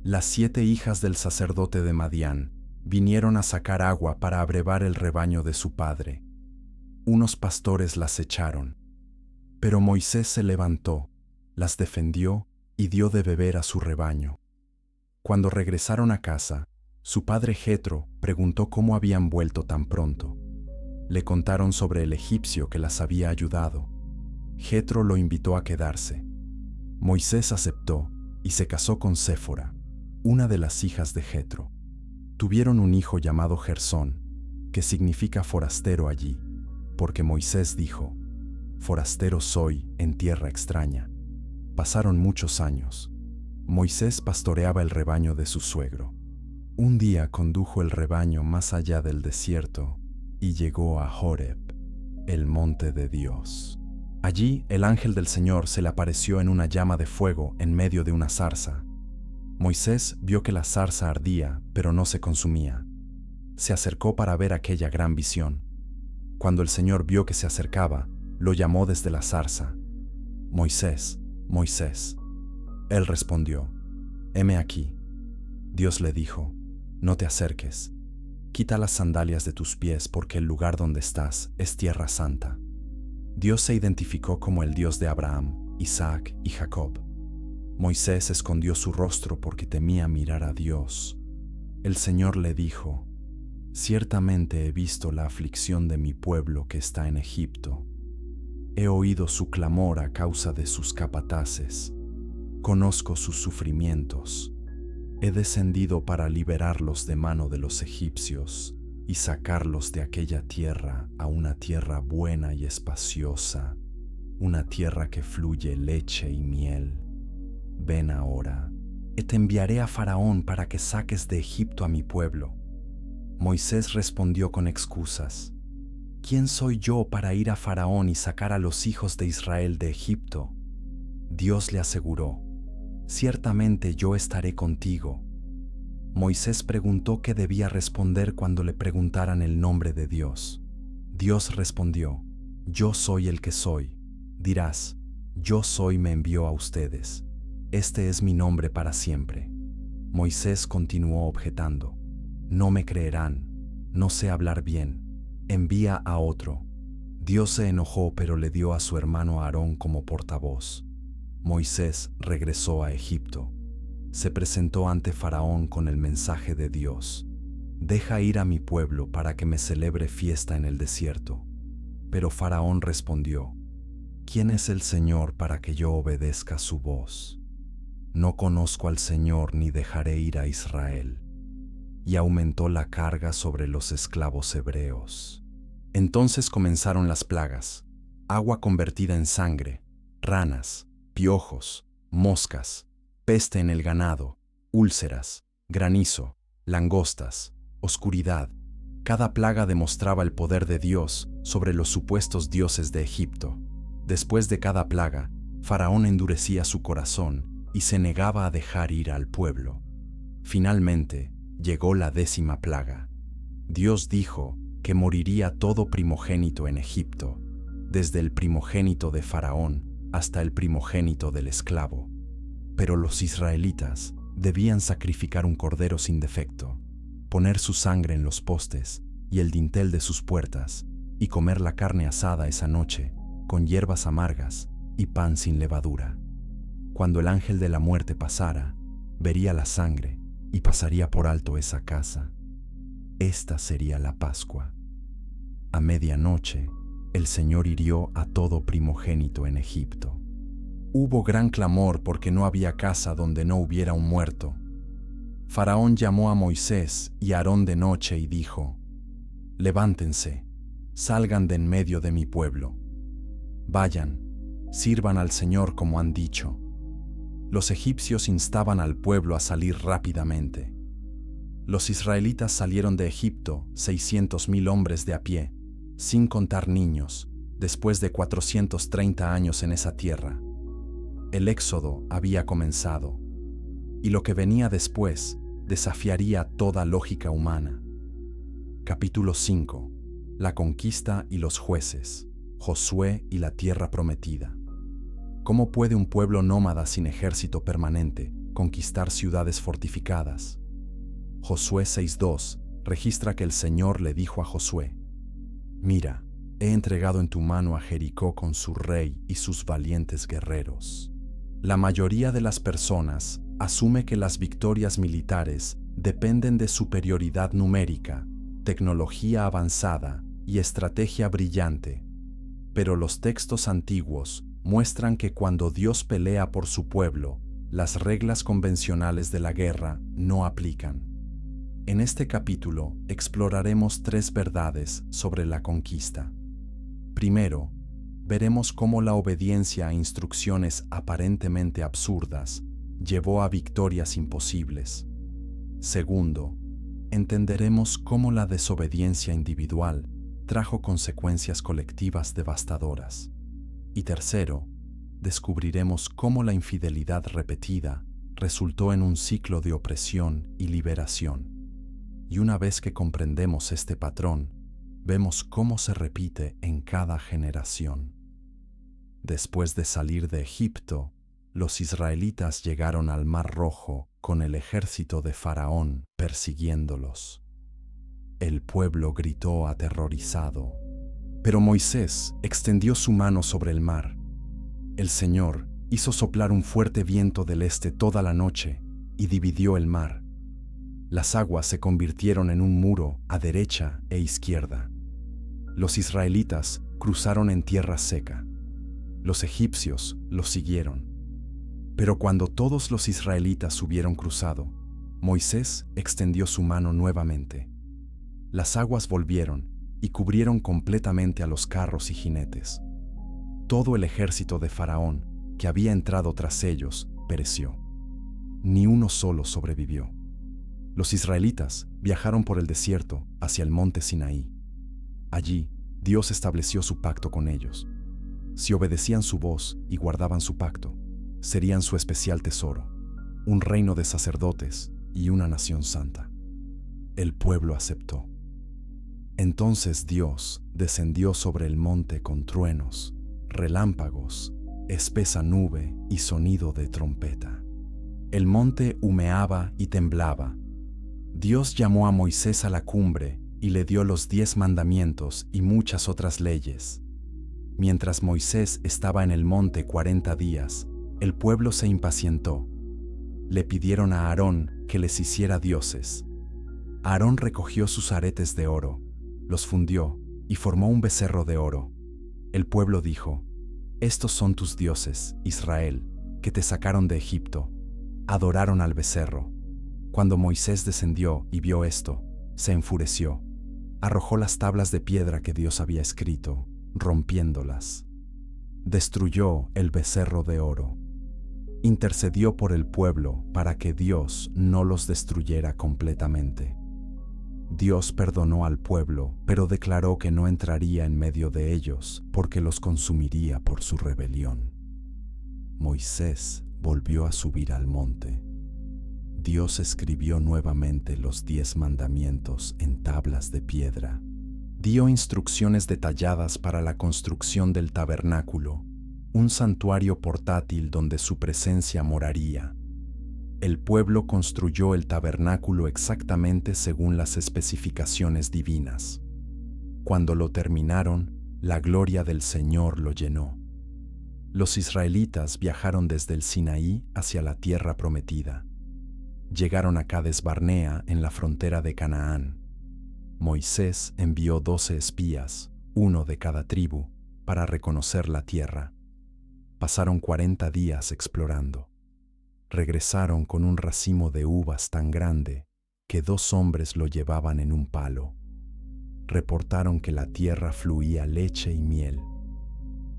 Las 7 hijas del sacerdote de Madián vinieron a sacar agua para abrevar el rebaño de su padre. Unos pastores las echaron. Pero Moisés se levantó, las defendió y dio de beber a su rebaño. Cuando regresaron a casa, su padre Jetro preguntó cómo habían vuelto tan pronto. Le contaron sobre el egipcio que las había ayudado. Jetro lo invitó a quedarse. Moisés aceptó y se casó con Séfora, una de las hijas de Jetro. Tuvieron un hijo llamado Gersón, que significa forastero allí, porque Moisés dijo: forastero soy en tierra extraña. Pasaron muchos años. Moisés pastoreaba el rebaño de su suegro. Un día condujo el rebaño más allá del desierto y llegó a Horeb, el monte de Dios. Allí el ángel del Señor se le apareció en una llama de fuego en medio de una zarza. Moisés vio que la zarza ardía, pero no se consumía. Se acercó para ver aquella gran visión. Cuando el Señor vio que se acercaba, lo llamó desde la zarza: Moisés, Moisés. Él respondió: heme aquí. Dios le dijo: no te acerques. Quita las sandalias de tus pies porque el lugar donde estás es tierra santa. Dios se identificó como el Dios de Abraham, Isaac y Jacob. Moisés escondió su rostro porque temía mirar a Dios. El Señor le dijo: ciertamente he visto la aflicción de mi pueblo que está en Egipto. He oído su clamor a causa de sus capataces. Conozco sus sufrimientos. He descendido para liberarlos de mano de los egipcios y sacarlos de aquella tierra a una tierra buena y espaciosa, una tierra que fluye leche y miel. Ven ahora, y te enviaré a Faraón para que saques de Egipto a mi pueblo. Moisés respondió con excusas: ¿quién soy yo para ir a Faraón y sacar a los hijos de Israel de Egipto? Dios le aseguró: ciertamente yo estaré contigo. Moisés preguntó qué debía responder cuando le preguntaran el nombre de Dios. Dios respondió: yo soy el que soy. Dirás: yo soy me envió a ustedes. Este es mi nombre para siempre. Moisés continuó objetando: no me creerán, no sé hablar bien. Envía a otro. Dios se enojó, pero le dio a su hermano Aarón como portavoz. Moisés regresó a Egipto. Se presentó ante Faraón con el mensaje de Dios: deja ir a mi pueblo para que me celebre fiesta en el desierto. Pero Faraón respondió: ¿quién es el Señor para que yo obedezca su voz? No conozco al Señor ni dejaré ir a Israel. Y aumentó la carga sobre los esclavos hebreos. Entonces comenzaron las plagas: agua convertida en sangre, ranas, piojos, moscas, peste en el ganado, úlceras, granizo, langostas, oscuridad. Cada plaga demostraba el poder de Dios sobre los supuestos dioses de Egipto. Después de cada plaga, Faraón endurecía su corazón y se negaba a dejar ir al pueblo. Finalmente, llegó la 10ª plaga. Dios dijo que moriría todo primogénito en Egipto, desde el primogénito de Faraón hasta el primogénito del esclavo. Pero los israelitas debían sacrificar un cordero sin defecto, poner su sangre en los postes y el dintel de sus puertas, y comer la carne asada esa noche, con hierbas amargas y pan sin levadura. Cuando el ángel de la muerte pasara, vería la sangre y pasaría por alto esa casa. Esta sería la Pascua. A medianoche, el Señor hirió a todo primogénito en Egipto. Hubo gran clamor porque no había casa donde no hubiera un muerto. Faraón llamó a Moisés y a Aarón de noche y dijo: levántense, salgan de en medio de mi pueblo. Vayan, sirvan al Señor como han dicho. Los egipcios instaban al pueblo a salir rápidamente. Los israelitas salieron de Egipto, 600,000 hombres de a pie, sin contar niños, después de 430 años en esa tierra. El éxodo había comenzado, y lo que venía después desafiaría toda lógica humana. Capítulo 5. La conquista y los jueces, Josué y la tierra prometida. ¿Cómo puede un pueblo nómada sin ejército permanente conquistar ciudades fortificadas. Josué 6:2 registra que el Señor le dijo a Josué: «Mira, he entregado en tu mano a Jericó con su rey y sus valientes guerreros». La mayoría de las personas asume que las victorias militares dependen de superioridad numérica, tecnología avanzada y estrategia brillante. Pero los textos antiguos muestran que cuando Dios pelea por su pueblo, las reglas convencionales de la guerra no aplican. En este capítulo exploraremos 3 verdades sobre la conquista. Primero, veremos cómo la obediencia a instrucciones aparentemente absurdas llevó a victorias imposibles. Segundo, entenderemos cómo la desobediencia individual trajo consecuencias colectivas devastadoras. Y tercero, descubriremos cómo la infidelidad repetida resultó en un ciclo de opresión y liberación. Y una vez que comprendemos este patrón, vemos cómo se repite en cada generación. Después de salir de Egipto, los israelitas llegaron al Mar Rojo con el ejército de Faraón persiguiéndolos. El pueblo gritó aterrorizado, pero Moisés extendió su mano sobre el mar. El Señor hizo soplar un fuerte viento del este toda la noche y dividió el mar. Las aguas se convirtieron en un muro a derecha e izquierda. Los israelitas cruzaron en tierra seca. Los egipcios los siguieron. Pero cuando todos los israelitas hubieron cruzado, Moisés extendió su mano nuevamente. Las aguas volvieron y cubrieron completamente a los carros y jinetes. Todo el ejército de Faraón, que había entrado tras ellos, pereció. Ni uno solo sobrevivió. Los israelitas viajaron por el desierto hacia el monte Sinaí. Allí, Dios estableció su pacto con ellos. Si obedecían su voz y guardaban su pacto, serían su especial tesoro, un reino de sacerdotes y una nación santa. El pueblo aceptó. Entonces Dios descendió sobre el monte con truenos, relámpagos, espesa nube y sonido de trompeta. El monte humeaba y temblaba. Dios llamó a Moisés a la cumbre y le dio los 10 mandamientos y muchas otras leyes. Mientras Moisés estaba en el monte 40 días, el pueblo se impacientó. Le pidieron a Aarón que les hiciera dioses. Aarón recogió sus aretes de oro, los fundió y formó un becerro de oro. El pueblo dijo: «Estos son tus dioses, Israel, que te sacaron de Egipto». Adoraron al becerro. Cuando Moisés descendió y vio esto, se enfureció. Arrojó las tablas de piedra que Dios había escrito, rompiéndolas. Destruyó el becerro de oro. Intercedió por el pueblo para que Dios no los destruyera completamente. Dios perdonó al pueblo, pero declaró que no entraría en medio de ellos porque los consumiría por su rebelión. Moisés volvió a subir al monte. Dios escribió nuevamente los 10 mandamientos en tablas de piedra. Dio instrucciones detalladas para la construcción del tabernáculo, un santuario portátil donde su presencia moraría. El pueblo construyó el tabernáculo exactamente según las especificaciones divinas. Cuando lo terminaron, la gloria del Señor lo llenó. Los israelitas viajaron desde el Sinaí hacia la tierra prometida. Llegaron a Cades Barnea en la frontera de Canaán. Moisés envió 12 espías, uno de cada tribu, para reconocer la tierra. Pasaron 40 días explorando. Regresaron con un racimo de uvas tan grande que 2 hombres lo llevaban en un palo. Reportaron que la tierra fluía leche y miel.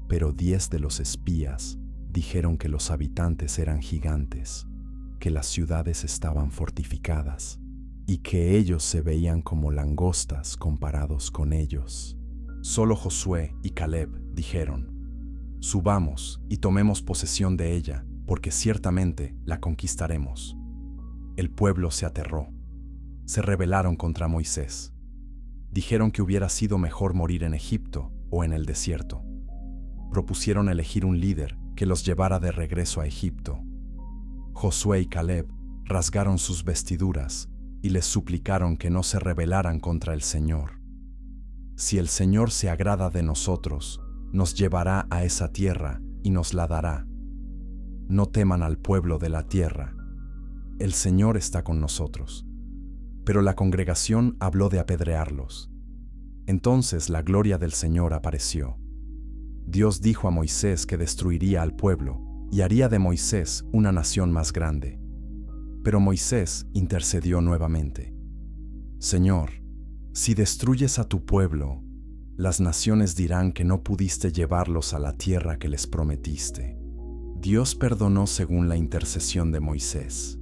Pero 10 de los espías dijeron que los habitantes eran gigantes, que las ciudades estaban fortificadas y que ellos se veían como langostas comparados con ellos. Solo Josué y Caleb dijeron: «Subamos y tomemos posesión de ella, porque ciertamente la conquistaremos». El pueblo se aterró. Se rebelaron contra Moisés. Dijeron que hubiera sido mejor morir en Egipto o en el desierto. Propusieron elegir un líder que los llevara de regreso a Egipto. Josué y Caleb rasgaron sus vestiduras y les suplicaron que no se rebelaran contra el Señor. Si el Señor se agrada de nosotros, nos llevará a esa tierra y nos la dará. No teman al pueblo de la tierra. El Señor está con nosotros. Pero la congregación habló de apedrearlos. Entonces la gloria del Señor apareció. Dios dijo a Moisés que destruiría al pueblo y haría de Moisés una nación más grande. Pero Moisés intercedió nuevamente. Señor, si destruyes a tu pueblo, las naciones dirán que no pudiste llevarlos a la tierra que les prometiste. Dios perdonó según la intercesión de Moisés,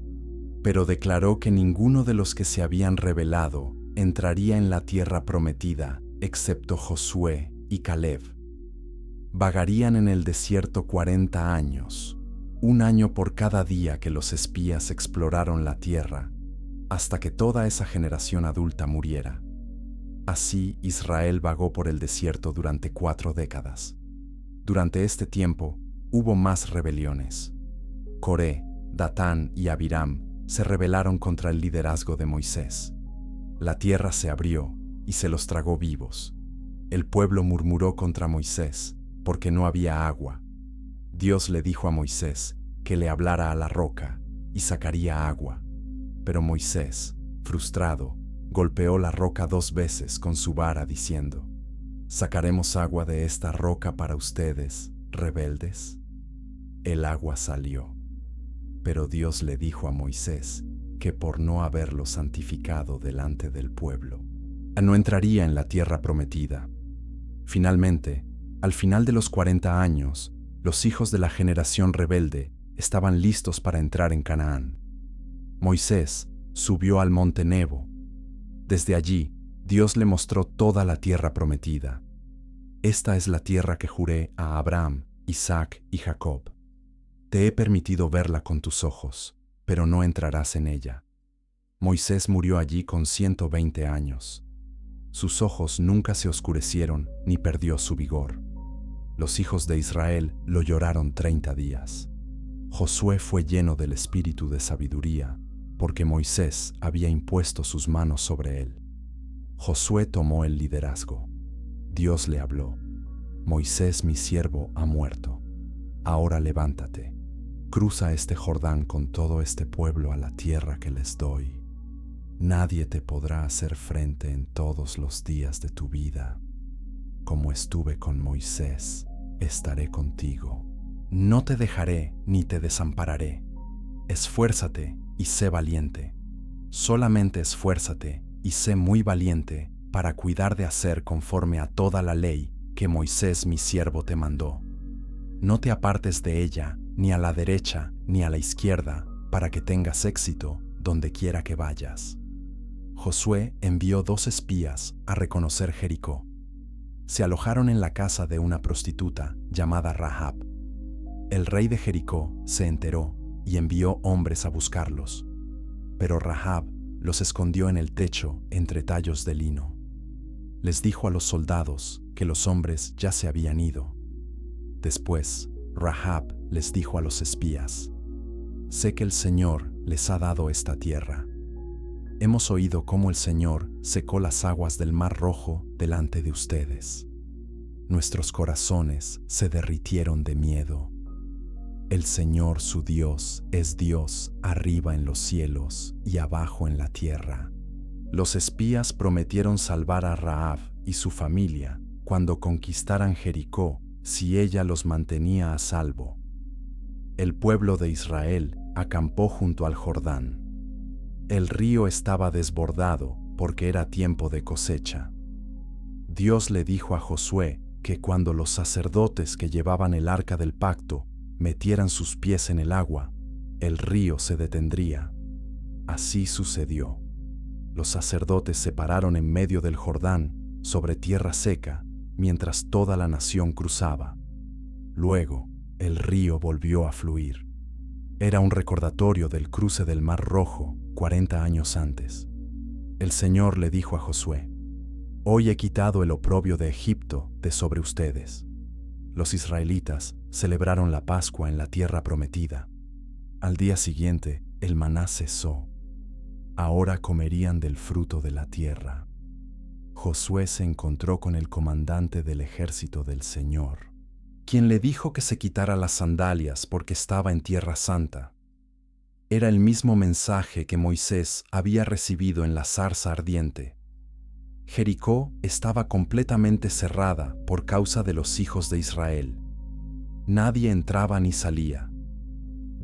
pero declaró que ninguno de los que se habían rebelado entraría en la tierra prometida, excepto Josué y Caleb. Vagarían en el desierto 40 años, un año por cada día que los espías exploraron la tierra, hasta que toda esa generación adulta muriera. Así Israel vagó por el desierto durante 4 décadas. Durante este tiempo hubo más rebeliones. Coré, Datán y Abiram se rebelaron contra el liderazgo de Moisés. La tierra se abrió y se los tragó vivos. El pueblo murmuró contra Moisés porque no había agua. Dios le dijo a Moisés que le hablara a la roca y sacaría agua. Pero Moisés, frustrado, golpeó la roca 2 veces con su vara diciendo: «¿Sacaremos agua de esta roca para ustedes, rebeldes?». El agua salió. Pero Dios le dijo a Moisés que por no haberlo santificado delante del pueblo, no entraría en la tierra prometida. Finalmente, al final de los 40 años, los hijos de la generación rebelde estaban listos para entrar en Canaán. Moisés subió al monte Nebo. Desde allí, Dios le mostró toda la tierra prometida. Esta es la tierra que juré a Abraham, Isaac y Jacob. Te he permitido verla con tus ojos, pero no entrarás en ella. Moisés murió allí con 120 años. Sus ojos nunca se oscurecieron ni perdió su vigor. Los hijos de Israel lo lloraron 30 días. Josué fue lleno del espíritu de sabiduría, porque Moisés había impuesto sus manos sobre él. Josué tomó el liderazgo. Dios le habló: «Moisés, mi siervo, ha muerto. Ahora levántate, cruza este Jordán con todo este pueblo a la tierra que les doy. Nadie te podrá hacer frente en todos los días de tu vida. Como estuve con Moisés, estaré contigo. No te dejaré ni te desampararé. Esfuérzate y sé valiente. Solamente esfuérzate y sé muy valiente para cuidar de hacer conforme a toda la ley que Moisés mi siervo te mandó. No te apartes de ella, ni a la derecha ni a la izquierda, para que tengas éxito donde quiera que vayas». Josué envió 2 espías a reconocer Jericó. Se alojaron en la casa de una prostituta llamada Rahab. El rey de Jericó se enteró y envió hombres a buscarlos. Pero Rahab los escondió en el techo entre tallos de lino. Les dijo a los soldados que los hombres ya se habían ido. Después, Rahab les dijo a los espías: «Sé que el Señor les ha dado esta tierra. Hemos oído cómo el Señor secó las aguas del Mar Rojo delante de ustedes. Nuestros corazones se derritieron de miedo. El Señor su Dios es Dios arriba en los cielos y abajo en la tierra». Los espías prometieron salvar a Rahab y su familia cuando conquistaran Jericó si ella los mantenía a salvo. El pueblo de Israel acampó junto al Jordán. El río estaba desbordado porque era tiempo de cosecha. Dios le dijo a Josué que cuando los sacerdotes que llevaban el arca del pacto metieran sus pies en el agua, el río se detendría. Así sucedió. Los sacerdotes se pararon en medio del Jordán, sobre tierra seca, mientras toda la nación cruzaba. Luego, el río volvió a fluir. Era un recordatorio del cruce del Mar Rojo 40 años antes. El Señor le dijo a Josué: «Hoy he quitado el oprobio de Egipto de sobre ustedes». Los israelitas celebraron la Pascua en la tierra prometida. Al día siguiente, el maná cesó. Ahora comerían del fruto de la tierra. Josué se encontró con el comandante del ejército del Señor, quien le dijo que se quitara las sandalias porque estaba en Tierra Santa. Era el mismo mensaje que Moisés había recibido en la zarza ardiente. Jericó estaba completamente cerrada por causa de los hijos de Israel. Nadie entraba ni salía.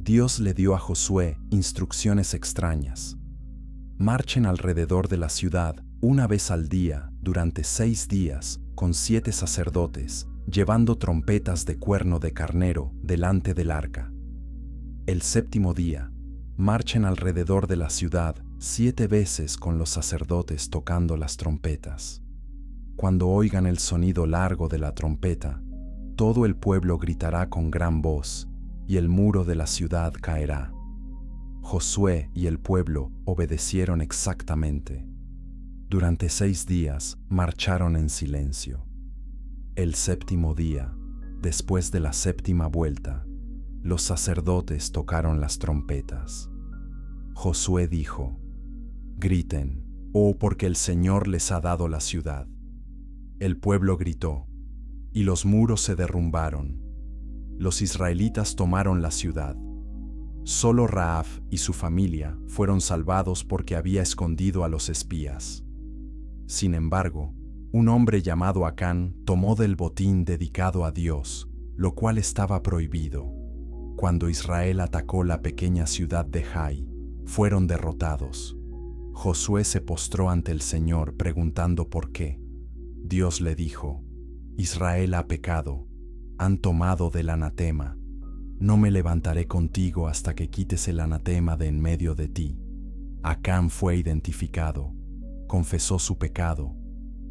Dios le dio a Josué instrucciones extrañas. Marchen alrededor de la ciudad una vez al día durante 6 días con 7 sacerdotes, llevando trompetas de cuerno de carnero delante del arca. El 7º día, marchen alrededor de la ciudad 7 veces con los sacerdotes tocando las trompetas. Cuando oigan el sonido largo de la trompeta, todo el pueblo gritará con gran voz, y el muro de la ciudad caerá. Josué y el pueblo obedecieron exactamente. Durante 6 días marcharon en silencio. El 7º día, después de la 7ª vuelta, los sacerdotes tocaron las trompetas. Josué dijo: «Griten, porque el Señor les ha dado la ciudad». El pueblo gritó, y los muros se derrumbaron. Los israelitas tomaron la ciudad. Solo Rahab y su familia fueron salvados porque había escondido a los espías. Sin embargo, un hombre llamado Acán tomó del botín dedicado a Dios, lo cual estaba prohibido. Cuando Israel atacó la pequeña ciudad de Jai, fueron derrotados. Josué se postró ante el Señor preguntando por qué. Dios le dijo: «Israel ha pecado, han tomado del anatema. No me levantaré contigo hasta que quites el anatema de en medio de ti». Acán fue identificado, confesó su pecado.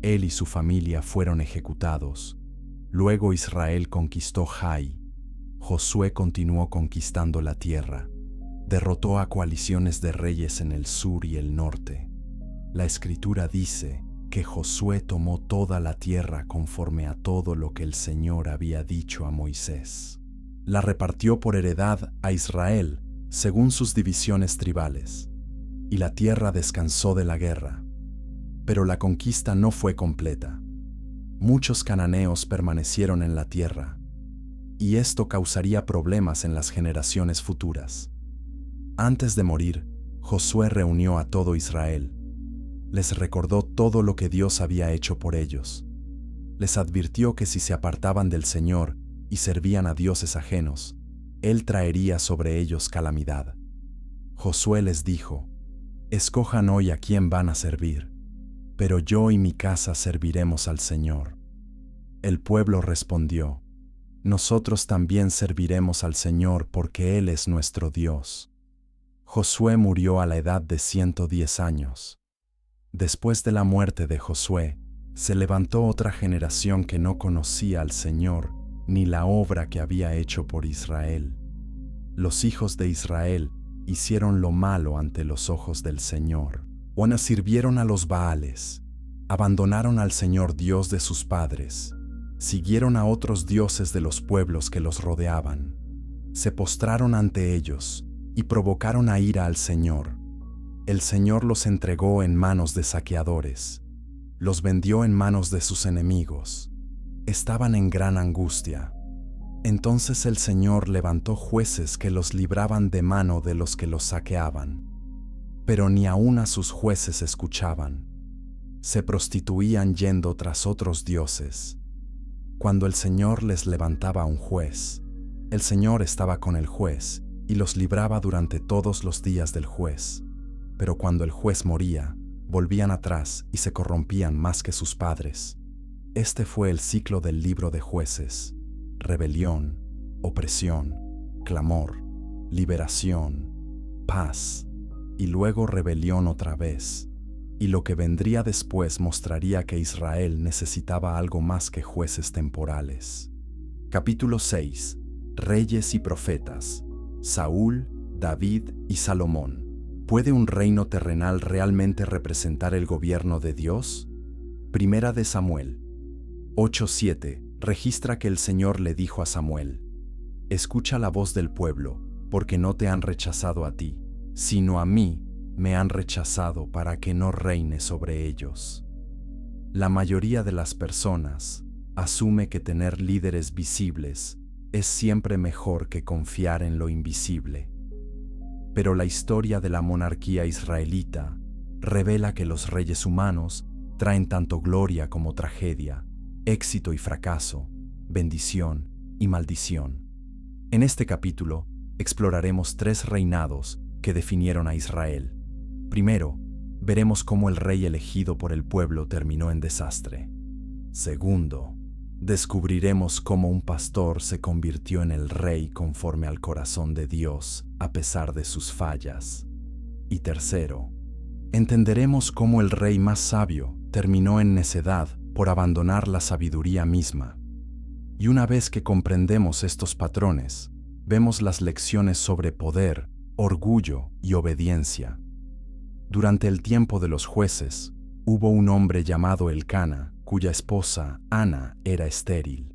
Él y su familia fueron ejecutados. Luego Israel conquistó Jai. Josué continuó conquistando la tierra. Derrotó a coaliciones de reyes en el sur y el norte. La Escritura dice que Josué tomó toda la tierra conforme a todo lo que el Señor había dicho a Moisés. La repartió por heredad a Israel según sus divisiones tribales, y la tierra descansó de la guerra. Pero la conquista no fue completa. Muchos cananeos permanecieron en la tierra, y esto causaría problemas en las generaciones futuras. Antes de morir, Josué reunió a todo Israel. Les recordó todo lo que Dios había hecho por ellos. Les advirtió que si se apartaban del Señor y servían a dioses ajenos, Él traería sobre ellos calamidad. Josué les dijo: «Escojan hoy a quién van a servir, pero yo y mi casa serviremos al Señor». El pueblo respondió: «Nosotros también serviremos al Señor porque Él es nuestro Dios». Josué murió a la edad de 110 años. Después de la muerte de Josué, se levantó otra generación que no conocía al Señor ni la obra que había hecho por Israel. Los hijos de Israel hicieron lo malo ante los ojos del Señor. Sirvieron a los Baales, abandonaron al Señor Dios de sus padres, siguieron a otros dioses de los pueblos que los rodeaban, se postraron ante ellos y provocaron a ira al Señor. El Señor los entregó en manos de saqueadores, los vendió en manos de sus enemigos. Estaban en gran angustia. Entonces el Señor levantó jueces que los libraban de mano de los que los saqueaban. Pero ni aun a sus jueces escuchaban. Se prostituían yendo tras otros dioses. Cuando el Señor les levantaba un juez, el Señor estaba con el juez y los libraba durante todos los días del juez. Pero cuando el juez moría, volvían atrás y se corrompían más que sus padres. Este fue el ciclo del libro de Jueces: rebelión, opresión, clamor, liberación, paz, y luego rebelión otra vez. Y lo que vendría después mostraría que Israel necesitaba algo más que jueces temporales. Capítulo 6. Reyes y profetas. Saúl, David y Salomón. ¿Puede un reino terrenal realmente representar el gobierno de Dios? Primera de Samuel 8:7 registra que el Señor le dijo a Samuel: «Escucha la voz del pueblo, porque no te han rechazado a ti, sino a mí me han rechazado para que no reine sobre ellos. La mayoría de las personas asume que tener líderes visibles es siempre mejor que confiar en lo invisible. Pero la historia de la monarquía israelita revela que los reyes humanos traen tanto gloria como tragedia, éxito y fracaso, bendición y maldición. En este capítulo exploraremos 3 reinados que definieron a Israel. Primero, veremos cómo el rey elegido por el pueblo terminó en desastre. Segundo, descubriremos cómo un pastor se convirtió en el rey conforme al corazón de Dios a pesar de sus fallas. Y tercero, entenderemos cómo el rey más sabio terminó en necedad por abandonar la sabiduría misma. Y una vez que comprendemos estos patrones, vemos las lecciones sobre poder, orgullo y obediencia. Durante el tiempo de los jueces, hubo un hombre llamado Elcana, cuya esposa, Ana, era estéril.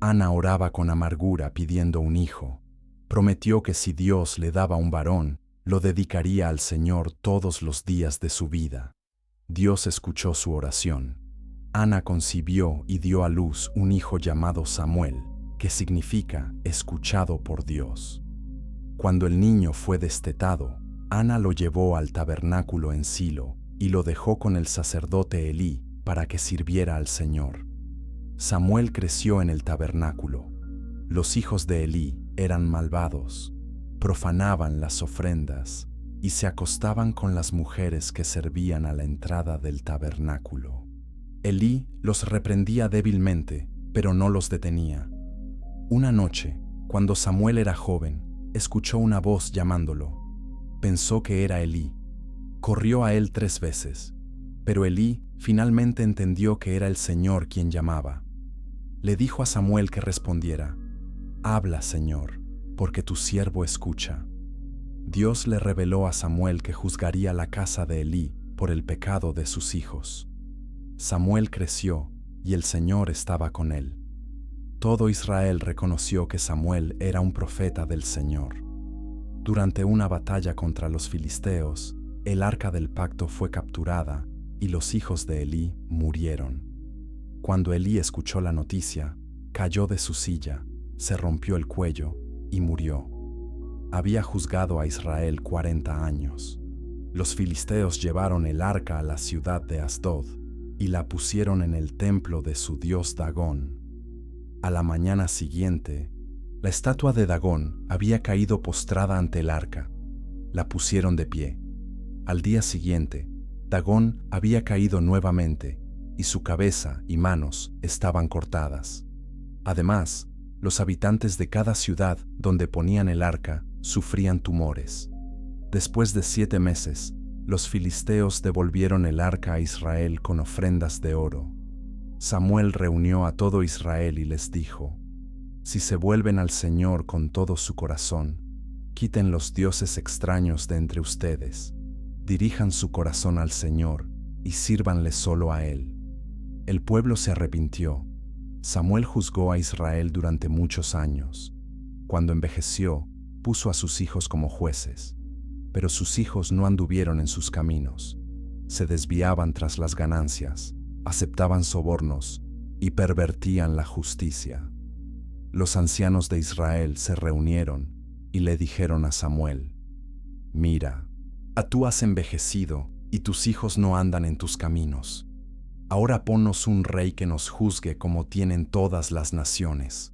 Ana oraba con amargura pidiendo un hijo. Prometió que si Dios le daba un varón, lo dedicaría al Señor todos los días de su vida. Dios escuchó su oración. Ana concibió y dio a luz un hijo llamado Samuel, que significa escuchado por Dios. Cuando el niño fue destetado, Ana lo llevó al tabernáculo en Silo y lo dejó con el sacerdote Elí para que sirviera al Señor. Samuel creció en el tabernáculo. Los hijos de Elí eran malvados, profanaban las ofrendas y se acostaban con las mujeres que servían a la entrada del tabernáculo. Elí los reprendía débilmente, pero no los detenía. Una noche, cuando Samuel era joven, escuchó una voz llamándolo. Pensó que era Elí. Corrió a él 3 veces, pero Elí finalmente entendió que era el Señor quien llamaba. Le dijo a Samuel que respondiera: «Habla, Señor, porque tu siervo escucha». Dios le reveló a Samuel que juzgaría la casa de Elí por el pecado de sus hijos. Samuel creció y el Señor estaba con él. Todo Israel reconoció que Samuel era un profeta del Señor. Durante una batalla contra los filisteos, el arca del pacto fue capturada y los hijos de Elí murieron. Cuando Elí escuchó la noticia, cayó de su silla, se rompió el cuello y murió. Había juzgado a Israel 40 años. Los filisteos llevaron el arca a la ciudad de Asdod y la pusieron en el templo de su dios Dagón. A la mañana siguiente, la estatua de Dagón había caído postrada ante el arca. La pusieron de pie. Al día siguiente, Dagón había caído nuevamente y su cabeza y manos estaban cortadas. Además, los habitantes de cada ciudad donde ponían el arca sufrían tumores. Después de 7 meses, los filisteos devolvieron el arca a Israel con ofrendas de oro. Samuel reunió a todo Israel y les dijo: «Si se vuelven al Señor con todo su corazón, quiten los dioses extraños de entre ustedes, dirijan su corazón al Señor y sírvanle solo a Él». El pueblo se arrepintió. Samuel juzgó a Israel durante muchos años. Cuando envejeció, puso a sus hijos como jueces, pero sus hijos no anduvieron en sus caminos. Se desviaban tras las ganancias, aceptaban sobornos y pervertían la justicia. Los ancianos de Israel se reunieron y le dijeron a Samuel: «Mira, tú has envejecido y tus hijos no andan en tus caminos. Ahora ponnos un rey que nos juzgue como tienen todas las naciones».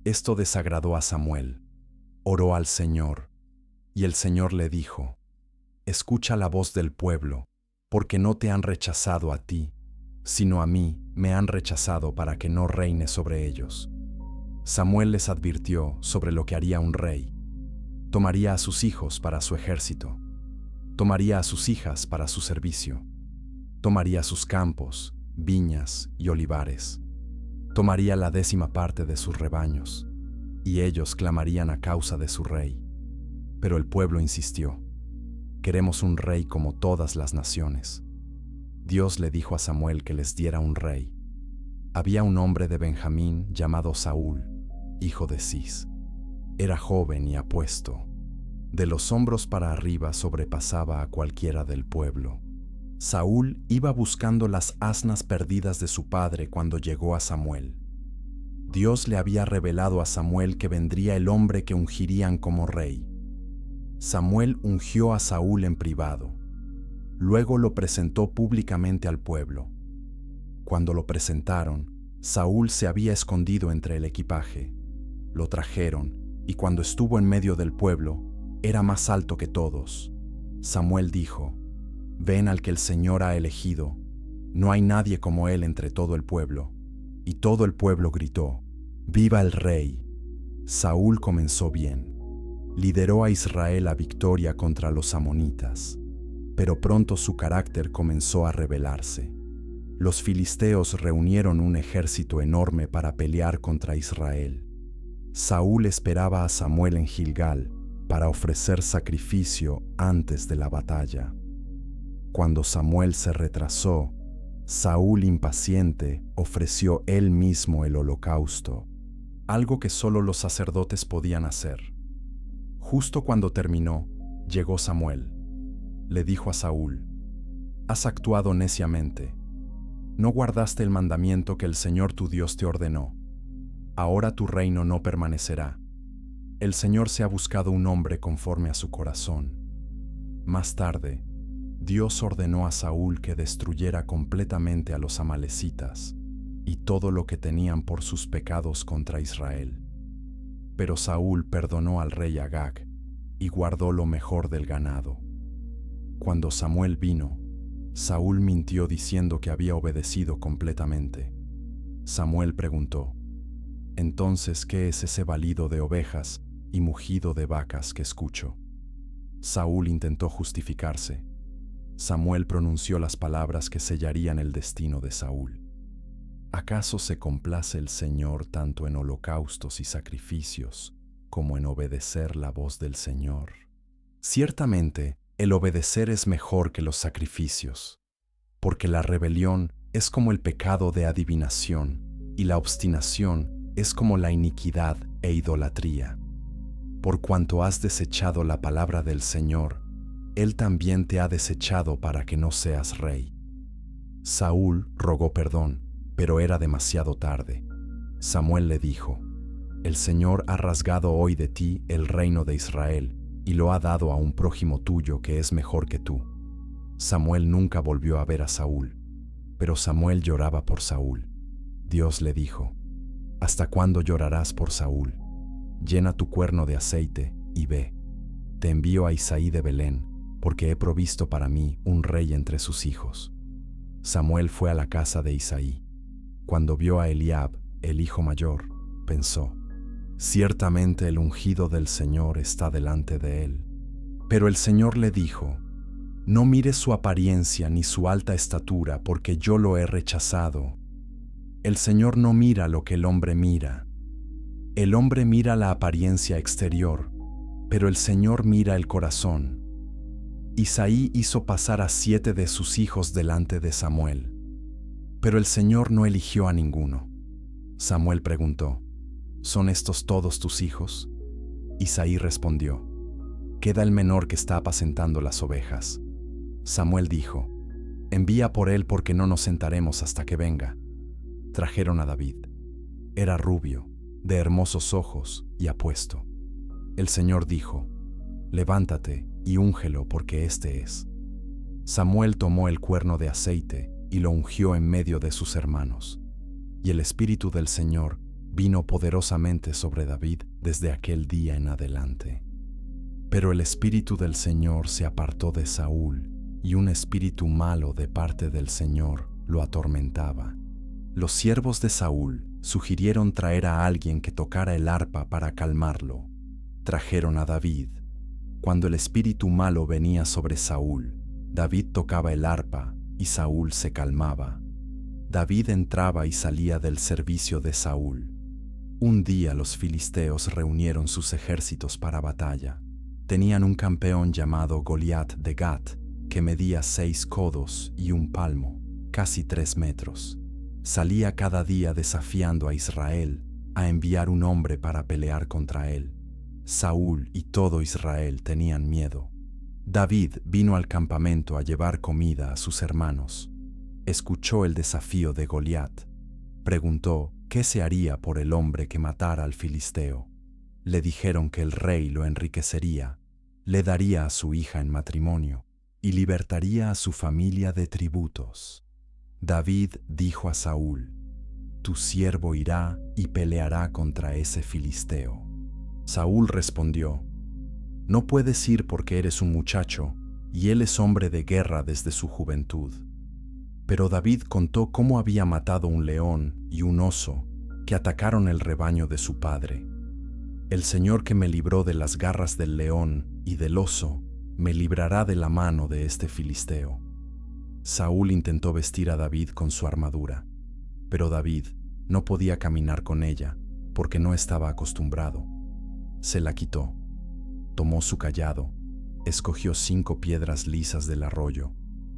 Esto desagradó a Samuel. Oró al Señor, y el Señor le dijo: «Escucha la voz del pueblo, porque no te han rechazado a ti, sino a mí me han rechazado para que no reine sobre ellos». Samuel les advirtió sobre lo que haría un rey. Tomaría a sus hijos para su ejército. Tomaría a sus hijas para su servicio. Tomaría sus campos, viñas y olivares. Tomaría la 10ª parte de sus rebaños, y ellos clamarían a causa de su rey. Pero el pueblo insistió: «Queremos un rey como todas las naciones». Dios le dijo a Samuel que les diera un rey. Había un hombre de Benjamín llamado Saúl, hijo de Cis. Era joven y apuesto. De los hombros para arriba sobrepasaba a cualquiera del pueblo. Saúl iba buscando las asnas perdidas de su padre cuando llegó a Samuel. Dios le había revelado a Samuel que vendría el hombre que ungirían como rey. Samuel ungió a Saúl en privado. Luego lo presentó públicamente al pueblo. Cuando lo presentaron, Saúl se había escondido entre el equipaje. Lo trajeron, y cuando estuvo en medio del pueblo, era más alto que todos. Samuel dijo: «Ven al que el Señor ha elegido. No hay nadie como él entre todo el pueblo». Y todo el pueblo gritó: «¡Viva el rey!». Saúl comenzó bien. Lideró a Israel a victoria contra los amonitas. Pero pronto su carácter comenzó a rebelarse. Los filisteos reunieron un ejército enorme para pelear contra Israel. Saúl esperaba a Samuel en Gilgal para ofrecer sacrificio antes de la batalla. Cuando Samuel se retrasó, Saúl, impaciente, ofreció él mismo el holocausto, algo que solo los sacerdotes podían hacer. Justo cuando terminó, llegó Samuel. Le dijo a Saúl: «Has actuado neciamente. No guardaste el mandamiento que el Señor tu Dios te ordenó. Ahora tu reino no permanecerá. El Señor se ha buscado un hombre conforme a su corazón». Más tarde, Dios ordenó a Saúl que destruyera completamente a los amalecitas y todo lo que tenían por sus pecados contra Israel. Pero Saúl perdonó al rey Agag y guardó lo mejor del ganado. Cuando Samuel vino, Saúl mintió diciendo que había obedecido completamente. Samuel preguntó: «Entonces, ¿qué es ese balido de ovejas y mugido de vacas que escucho?». Saúl intentó justificarse. Samuel pronunció las palabras que sellarían el destino de Saúl: «¿Acaso se complace el Señor tanto en holocaustos y sacrificios como en obedecer la voz del Señor? Ciertamente, el obedecer es mejor que los sacrificios, porque la rebelión es como el pecado de adivinación y la obstinación es como la iniquidad e idolatría. Por cuanto has desechado la palabra del Señor, Él también te ha desechado para que no seas rey». Saúl rogó perdón, pero era demasiado tarde. Samuel le dijo: «El Señor ha rasgado hoy de ti el reino de Israel y lo ha dado a un prójimo tuyo que es mejor que tú». Samuel nunca volvió a ver a Saúl, pero Samuel lloraba por Saúl. Dios le dijo: «¿Hasta cuándo llorarás por Saúl? Llena tu cuerno de aceite y ve. Te envío a Isaí de Belén, porque he provisto para mí un rey entre sus hijos». Samuel fue a la casa de Isaí. Cuando vio a Eliab, el hijo mayor, pensó: «Ciertamente el ungido del Señor está delante de él». Pero el Señor le dijo: «No mires su apariencia ni su alta estatura, porque yo lo he rechazado. El Señor no mira lo que el hombre mira. El hombre mira la apariencia exterior, pero el Señor mira el corazón». Isaí hizo pasar a 7 de sus hijos delante de Samuel, pero el Señor no eligió a ninguno. Samuel preguntó: «¿Son estos todos tus hijos?». Isaí respondió: «Queda el menor que está apacentando las ovejas». Samuel dijo: «Envía por él porque no nos sentaremos hasta que venga». Trajeron a David. Era rubio, de hermosos ojos y apuesto. El Señor dijo: «Levántate y úngelo porque este es». Samuel tomó el cuerno de aceite y lo ungió en medio de sus hermanos. Y el Espíritu del Señor vino poderosamente sobre David desde aquel día en adelante. Pero el Espíritu del Señor se apartó de Saúl, y un espíritu malo de parte del Señor lo atormentaba. Los siervos de Saúl sugirieron traer a alguien que tocara el arpa para calmarlo. Trajeron a David. Cuando el espíritu malo venía sobre Saúl, David tocaba el arpa y Saúl se calmaba. David entraba y salía del servicio de Saúl. Un día los filisteos reunieron sus ejércitos para batalla. Tenían un campeón llamado Goliat de Gat, que medía 6 codos y un palmo, casi 3 metros. Salía cada día desafiando a Israel a enviar un hombre para pelear contra él. Saúl y todo Israel tenían miedo. David vino al campamento a llevar comida a sus hermanos. Escuchó el desafío de Goliat. Preguntó qué se haría por el hombre que matara al filisteo. Le dijeron que el rey lo enriquecería, le daría a su hija en matrimonio y libertaría a su familia de tributos. David dijo a Saúl: «Tu siervo irá y peleará contra ese filisteo». Saúl respondió: «No puedes ir porque eres un muchacho, y él es hombre de guerra desde su juventud». Pero David contó cómo había matado un león y un oso que atacaron el rebaño de su padre. «El Señor que me libró de las garras del león y del oso, me librará de la mano de este filisteo». Saúl intentó vestir a David con su armadura, pero David no podía caminar con ella porque no estaba acostumbrado. Se la quitó, tomó su cayado, escogió 5 piedras lisas del arroyo,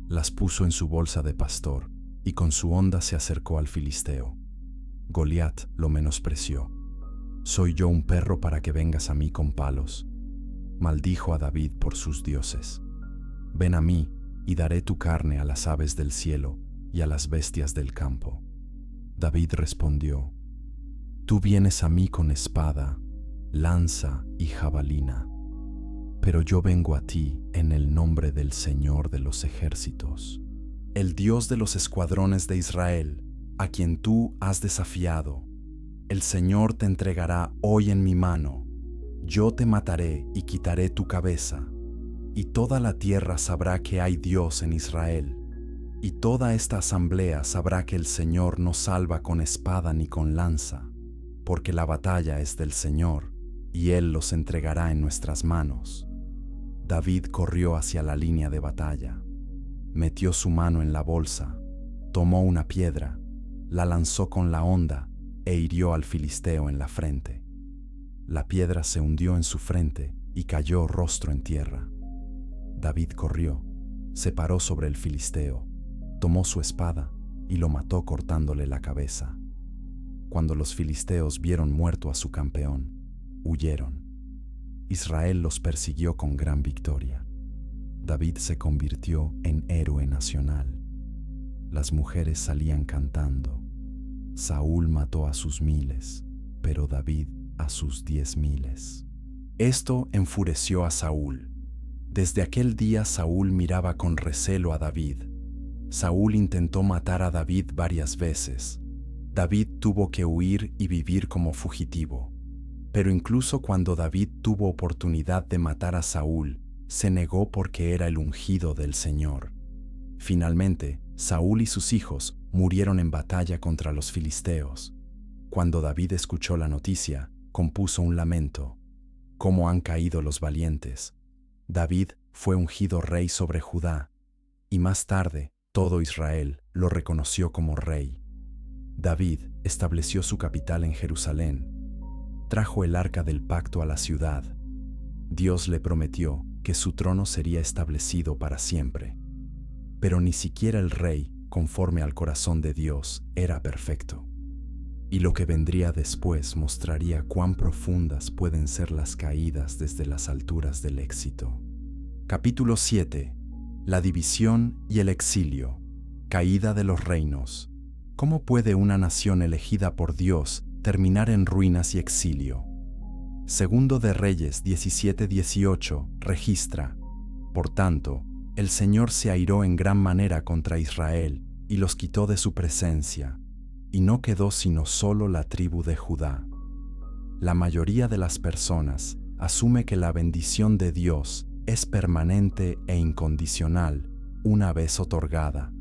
las puso en su bolsa de pastor y con su honda se acercó al filisteo. Goliat lo menospreció. «¿Soy yo un perro para que vengas a mí con palos?». Maldijo a David por sus dioses. «Ven a mí y daré tu carne a las aves del cielo y a las bestias del campo». David respondió: «Tú vienes a mí con espada, lanza y jabalina, pero yo vengo a ti en el nombre del Señor de los ejércitos, el Dios de los escuadrones de Israel, a quien tú has desafiado. El Señor te entregará hoy en mi mano. Yo te mataré y quitaré tu cabeza, y toda la tierra sabrá que hay Dios en Israel, y toda esta asamblea sabrá que el Señor no salva con espada ni con lanza, porque la batalla es del Señor, y Él los entregará en nuestras manos». David corrió hacia la línea de batalla, metió su mano en la bolsa, tomó una piedra, la lanzó con la honda e hirió al filisteo en la frente. La piedra se hundió en su frente y cayó rostro en tierra. David corrió, se paró sobre el filisteo, tomó su espada y lo mató cortándole la cabeza. Cuando los filisteos vieron muerto a su campeón, huyeron. Israel los persiguió con gran victoria. David se convirtió en héroe nacional. Las mujeres salían cantando: «Saúl mató a sus 1000, pero David a sus 10,000». Esto enfureció a Saúl. Desde aquel día Saúl miraba con recelo a David. Saúl intentó matar a David varias veces. David tuvo que huir y vivir como fugitivo. Pero incluso cuando David tuvo oportunidad de matar a Saúl, se negó porque era el ungido del Señor. Finalmente, Saúl y sus hijos murieron en batalla contra los filisteos. Cuando David escuchó la noticia, compuso un lamento: «¿Cómo han caído los valientes?». David fue ungido rey sobre Judá, y más tarde todo Israel lo reconoció como rey. David estableció su capital en Jerusalén. Trajo el arca del pacto a la ciudad. Dios le prometió que su trono sería establecido para siempre. Pero ni siquiera el rey, conforme al corazón de Dios, era perfecto. Y lo que vendría después mostraría cuán profundas pueden ser las caídas desde las alturas del éxito. Capítulo 7. La división y el exilio. Caída de los reinos. ¿Cómo puede una nación elegida por Dios terminar en ruinas y exilio? Segundo de Reyes 17:18 registra: «Por tanto, el Señor se airó en gran manera contra Israel y los quitó de su presencia, y no quedó sino solo la tribu de Judá». La mayoría de las personas asume que la bendición de Dios es permanente e incondicional una vez otorgada.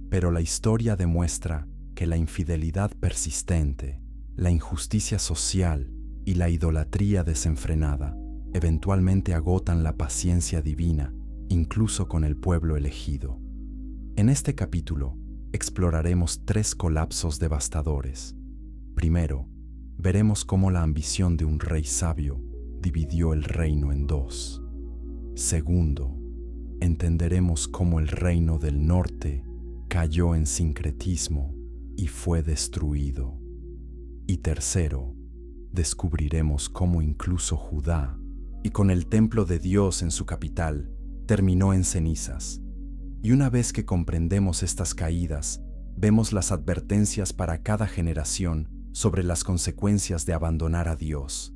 Pero la historia demuestra que la infidelidad persistente, la injusticia social y la idolatría desenfrenada eventualmente agotan la paciencia divina, incluso con el pueblo elegido. En este capítulo exploraremos 3 colapsos devastadores. Primero, veremos cómo la ambición de un rey sabio dividió el reino en 2. Segundo, entenderemos cómo el reino del norte cayó en sincretismo y fue destruido. Y tercero, descubriremos cómo incluso Judá, y con el templo de Dios en su capital, terminó en cenizas. Y una vez que comprendemos estas caídas, vemos las advertencias para cada generación sobre las consecuencias de abandonar a Dios.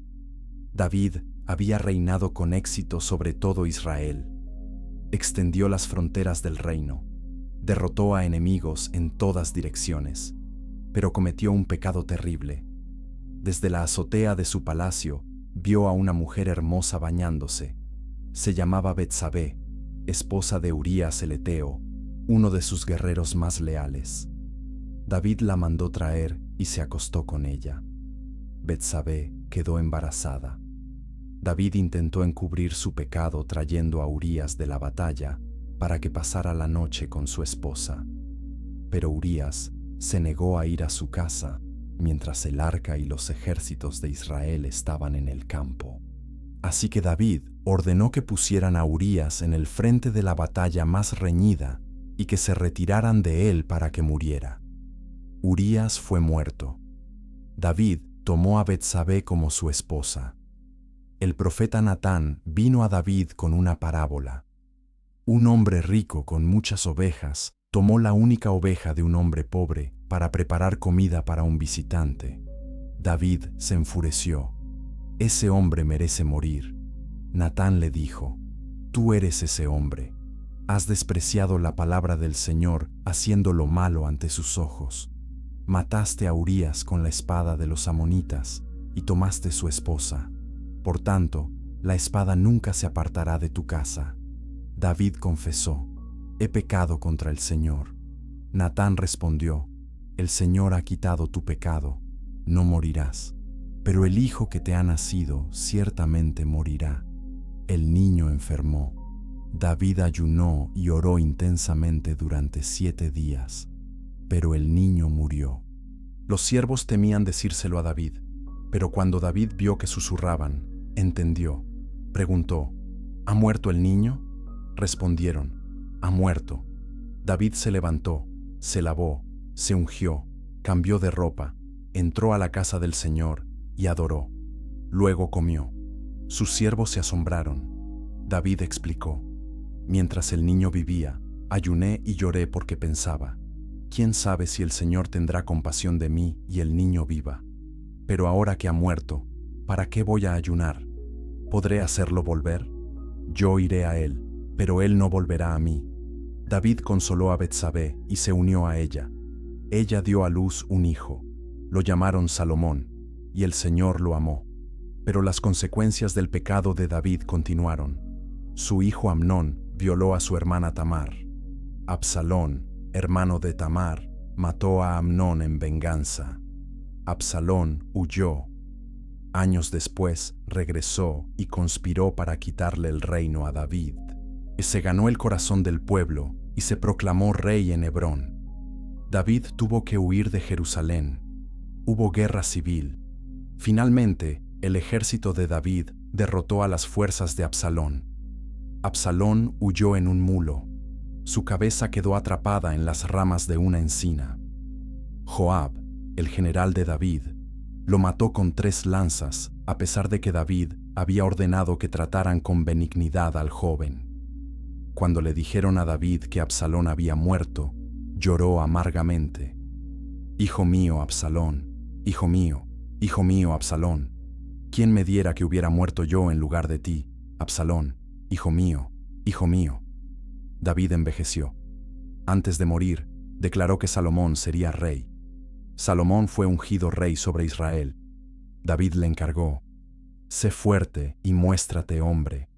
David había reinado con éxito sobre todo Israel. Extendió las fronteras del reino, derrotó a enemigos en todas direcciones, pero cometió un pecado terrible. Desde la azotea de su palacio, vio a una mujer hermosa bañándose. Se llamaba Betsabé, esposa de Urías el Eteo, uno de sus guerreros más leales. David la mandó traer y se acostó con ella. Betsabé quedó embarazada. David intentó encubrir su pecado trayendo a Urías de la batalla para que pasara la noche con su esposa. Pero Urías se negó a ir a su casa mientras el arca y los ejércitos de Israel estaban en el campo. Así que David ordenó que pusieran a Urías en el frente de la batalla más reñida y que se retiraran de él para que muriera. Urías fue muerto. David tomó a Betsabé como su esposa. El profeta Natán vino a David con una parábola. Un hombre rico con muchas ovejas tomó la única oveja de un hombre pobre para preparar comida para un visitante. David se enfureció. Ese hombre merece morir. Natán le dijo: Tú eres ese hombre. Has despreciado la palabra del Señor haciendo lo malo ante sus ojos. Mataste a Urías con la espada de los amonitas y tomaste su esposa. Por tanto, la espada nunca se apartará de tu casa. David confesó: He pecado contra el Señor. Natán respondió: El Señor ha quitado tu pecado, no morirás. Pero el hijo que te ha nacido ciertamente morirá. El niño enfermó. David ayunó y oró intensamente durante 7 días, pero el niño murió. Los siervos temían decírselo a David, pero cuando David vio que susurraban, entendió. Preguntó: ¿Ha muerto el niño? Respondieron: Ha muerto. David se levantó, se lavó, se ungió, cambió de ropa, entró a la casa del Señor y adoró. Luego comió. Sus siervos se asombraron. David explicó: Mientras el niño vivía, ayuné y lloré porque pensaba: ¿Quién sabe si el Señor tendrá compasión de mí y el niño viva? Pero ahora que ha muerto, ¿para qué voy a ayunar? ¿Podré hacerlo volver? Yo iré a él, pero él no volverá a mí. David consoló a Betsabé y se unió a ella. Ella dio a luz un hijo. Lo llamaron Salomón, y el Señor lo amó. Pero las consecuencias del pecado de David continuaron. Su hijo Amnón violó a su hermana Tamar. Absalón, hermano de Tamar, mató a Amnón en venganza. Absalón huyó. Años después regresó y conspiró para quitarle el reino a David. Se ganó el corazón del pueblo y se proclamó rey en Hebrón. David tuvo que huir de Jerusalén. Hubo guerra civil. Finalmente, el ejército de David derrotó a las fuerzas de Absalón. Absalón huyó en un mulo. Su cabeza quedó atrapada en las ramas de una encina. Joab, el general de David, lo mató con 3 lanzas, a pesar de que David había ordenado que trataran con benignidad al joven. Cuando le dijeron a David que Absalón había muerto, lloró amargamente. Hijo mío, Absalón, hijo mío, Absalón, ¿quién me diera que hubiera muerto yo en lugar de ti, Absalón, hijo mío, hijo mío? David envejeció. Antes de morir, declaró que Salomón sería rey. Salomón fue ungido rey sobre Israel. David le encargó: Sé fuerte y muéstrate hombre.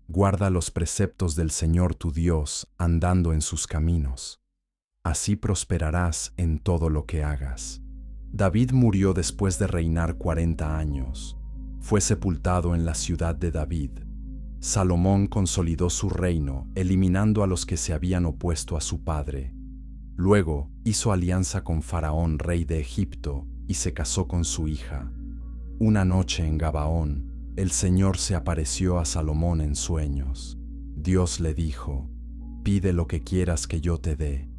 Guarda los preceptos del Señor tu Dios, andando en sus caminos. Así prosperarás en todo lo que hagas. David murió después de reinar 40 años. Fue sepultado en la ciudad de David. Salomón consolidó su reino, eliminando a los que se habían opuesto a su padre. Luego hizo alianza con Faraón, rey de Egipto, y se casó con su hija. Una noche en Gabaón, el Señor se apareció a Salomón en sueños. Dios le dijo: Pide lo que quieras que yo te dé.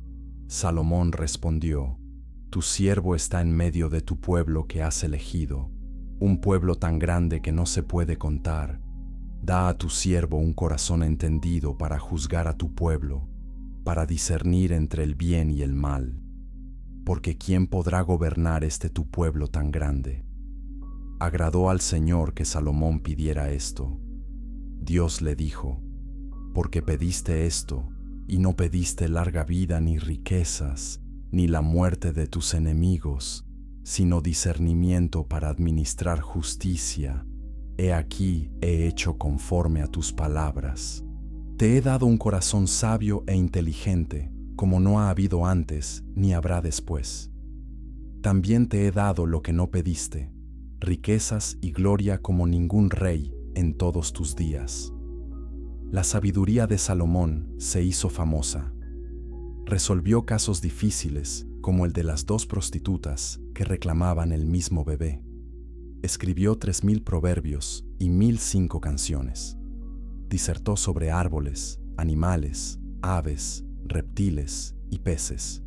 Salomón respondió: Tu siervo está en medio de tu pueblo que has elegido. un pueblo tan grande que no se puede contar. Da a tu siervo un corazón entendido para juzgar a tu pueblo, para discernir entre el bien y el mal. Porque ¿quién podrá gobernar tu pueblo tan grande? Agradó al Señor que Salomón pidiera esto. Dios le dijo: porque pediste esto, y no pediste larga vida ni riquezas, ni la muerte de tus enemigos, sino discernimiento para administrar justicia. He aquí, he hecho conforme a tus palabras. Te he dado un corazón sabio e inteligente, como no ha habido antes, ni habrá después. También te he dado lo que no pediste, riquezas y gloria como ningún rey en todos tus días. La sabiduría de Salomón se hizo famosa. Resolvió casos difíciles, como el de las 2 prostitutas que reclamaban el mismo bebé. Escribió 3000 proverbios y 1005 canciones. Disertó sobre árboles, animales, aves, reptiles y peces.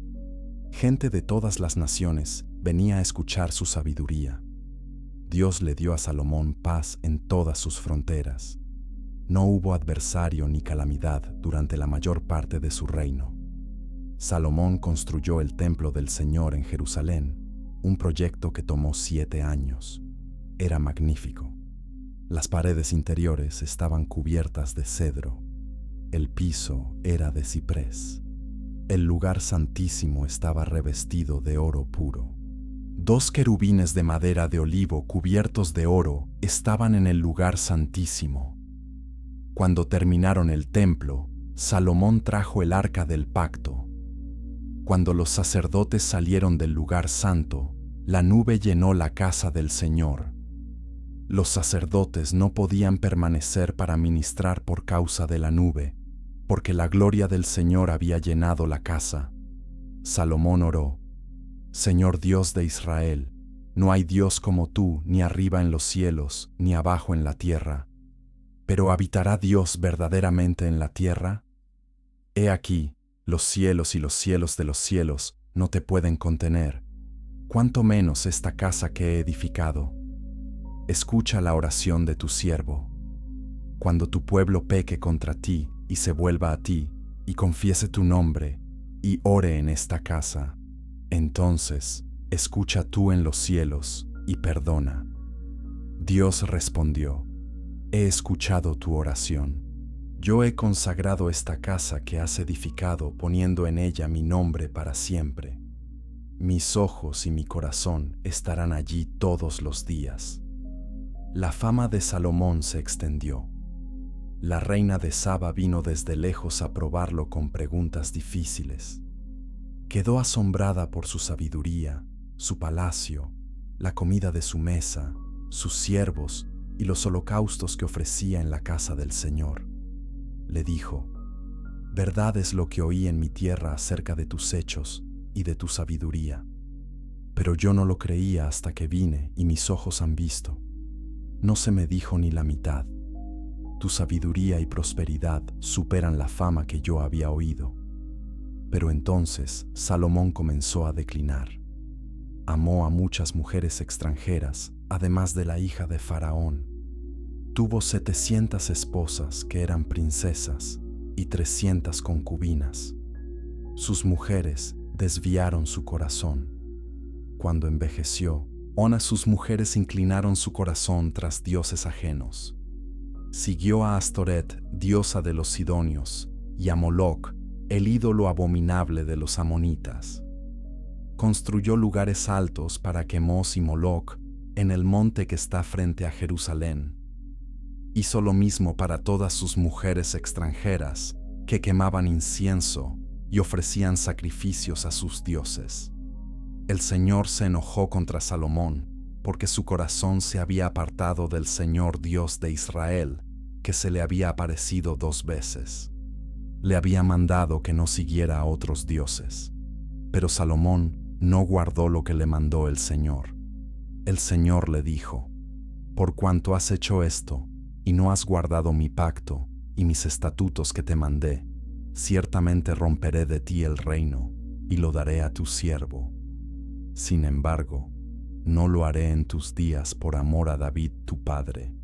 Gente de todas las naciones venía a escuchar su sabiduría. Dios le dio a Salomón paz en todas sus fronteras. No hubo adversario ni calamidad durante la mayor parte de su reino. Salomón construyó el templo del Señor en Jerusalén, un proyecto que tomó 7 años. Era magnífico. Las paredes interiores estaban cubiertas de cedro. El piso era de ciprés. El lugar santísimo estaba revestido de oro puro. 2 querubines de madera de olivo cubiertos de oro estaban en el lugar santísimo. Cuando terminaron el templo, Salomón trajo el arca del pacto. Cuando los sacerdotes salieron del lugar santo, la nube llenó la casa del Señor. Los sacerdotes no podían permanecer para ministrar por causa de la nube, porque la gloria del Señor había llenado la casa. Salomón oró: Señor Dios de Israel, no hay Dios como tú, ni arriba en los cielos, ni abajo en la tierra. ¿Pero habitará Dios verdaderamente en la tierra? He aquí, los cielos y los cielos de los cielos no te pueden contener, cuánto menos esta casa que he edificado. Escucha la oración de tu siervo. Cuando tu pueblo peque contra ti y se vuelva a ti, y confiese tu nombre, y ore en esta casa, entonces escucha tú en los cielos y perdona. Dios respondió: he escuchado tu oración. Yo he consagrado esta casa que has edificado, poniendo en ella mi nombre para siempre. Mis ojos y mi corazón estarán allí todos los días. La fama de Salomón se extendió. La reina de Saba vino desde lejos a probarlo con preguntas difíciles. Quedó asombrada por su sabiduría, su palacio, la comida de su mesa, sus siervos y los holocaustos que ofrecía en la casa del Señor. Le dijo: verdad es lo que oí en mi tierra acerca de tus hechos y de tu sabiduría. Pero yo no lo creía hasta que vine y mis ojos han visto. No se me dijo ni la mitad. Tu sabiduría y prosperidad superan la fama que yo había oído. Pero entonces Salomón comenzó a declinar. Amó a muchas mujeres extranjeras, además de la hija de Faraón. Tuvo 700 esposas que eran princesas y 300 concubinas. Sus mujeres desviaron su corazón. Cuando envejeció, sus mujeres inclinaron su corazón tras dioses ajenos. Siguió a Astoret, diosa de los sidonios, y a Moloc, el ídolo abominable de los amonitas. Construyó lugares altos para Quemos y Moloc en el monte que está frente a Jerusalén. Hizo lo mismo para todas sus mujeres extranjeras que quemaban incienso y ofrecían sacrificios a sus dioses. El Señor se enojó contra Salomón porque su corazón se había apartado del Señor Dios de Israel, que se le había aparecido 2 veces. Le había mandado que no siguiera a otros dioses. Pero Salomón no guardó lo que le mandó el Señor. El Señor le dijo: por cuanto has hecho esto, y no has guardado mi pacto y mis estatutos que te mandé, ciertamente romperé de ti el reino, y lo daré a tu siervo. Sin embargo, No lo haré en tus días por amor a David tu padre.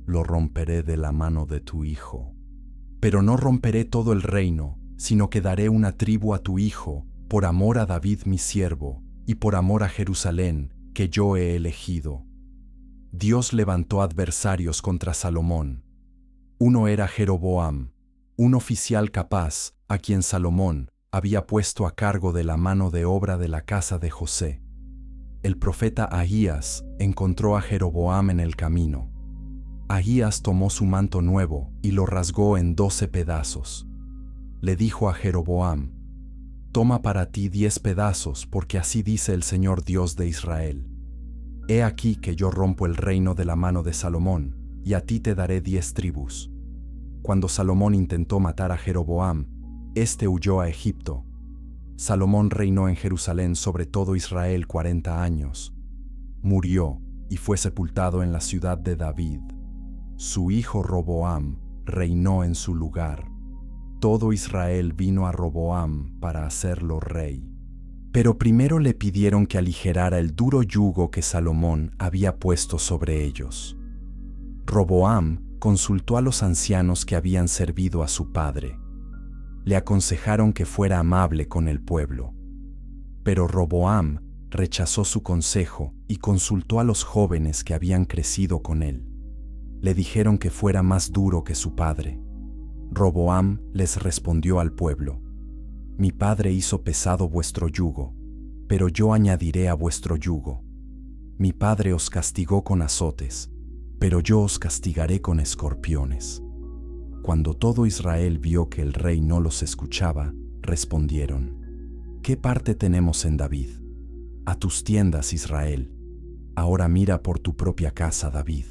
Lo romperé de la mano de tu hijo. Pero no romperé todo el reino, sino que daré una tribu a tu hijo, por amor a David mi siervo, y por amor a Jerusalén, que yo he elegido. Dios levantó adversarios contra Salomón. Uno era Jeroboam, un oficial capaz, a quien Salomón había puesto a cargo de la mano de obra de la casa de José. El profeta Ahías encontró a Jeroboam en el camino. Ahías tomó su manto nuevo y lo rasgó en 12 pedazos. Le dijo a Jeroboam: «Toma para ti 10 pedazos, porque así dice el Señor Dios de Israel. He aquí que yo rompo el reino de la mano de Salomón, y a ti te daré 10 tribus». Cuando Salomón intentó matar a Jeroboam, éste huyó a Egipto. Salomón reinó en Jerusalén sobre todo Israel 40 años. Murió y fue sepultado en la ciudad de David. Su hijo Roboam reinó en su lugar. Todo Israel vino a Roboam para hacerlo rey. Pero primero le pidieron que aligerara el duro yugo que Salomón había puesto sobre ellos. Roboam consultó a los ancianos que habían servido a su padre. Le aconsejaron que fuera amable con el pueblo. Pero Roboam rechazó su consejo y consultó a los jóvenes que habían crecido con él. Le dijeron que fuera más duro que su padre. Roboam les respondió al pueblo: «Mi padre hizo pesado vuestro yugo, pero yo añadiré a vuestro yugo. Mi padre os castigó con azotes, pero yo os castigaré con escorpiones». Cuando todo Israel vio que el rey no los escuchaba, respondieron: «¿Qué parte tenemos en David? A tus tiendas, Israel. Ahora mira por tu propia casa, David».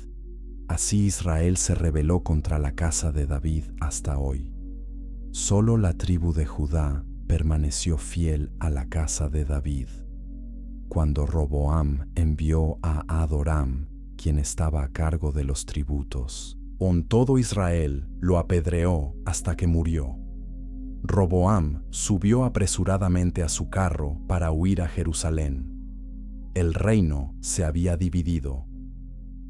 Así Israel se rebeló contra la casa de David hasta hoy. Solo la tribu de Judá permaneció fiel a la casa de David. Cuando Roboam envió a Adoram, quien estaba a cargo de los tributos, todo Israel lo apedreó hasta que murió. Roboam subió apresuradamente a su carro para huir a Jerusalén. El reino se había dividido,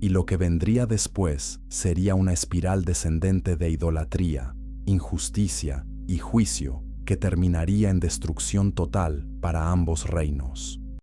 y lo que vendría después sería una espiral descendente de idolatría, injusticia y juicio que terminaría en destrucción total para ambos reinos.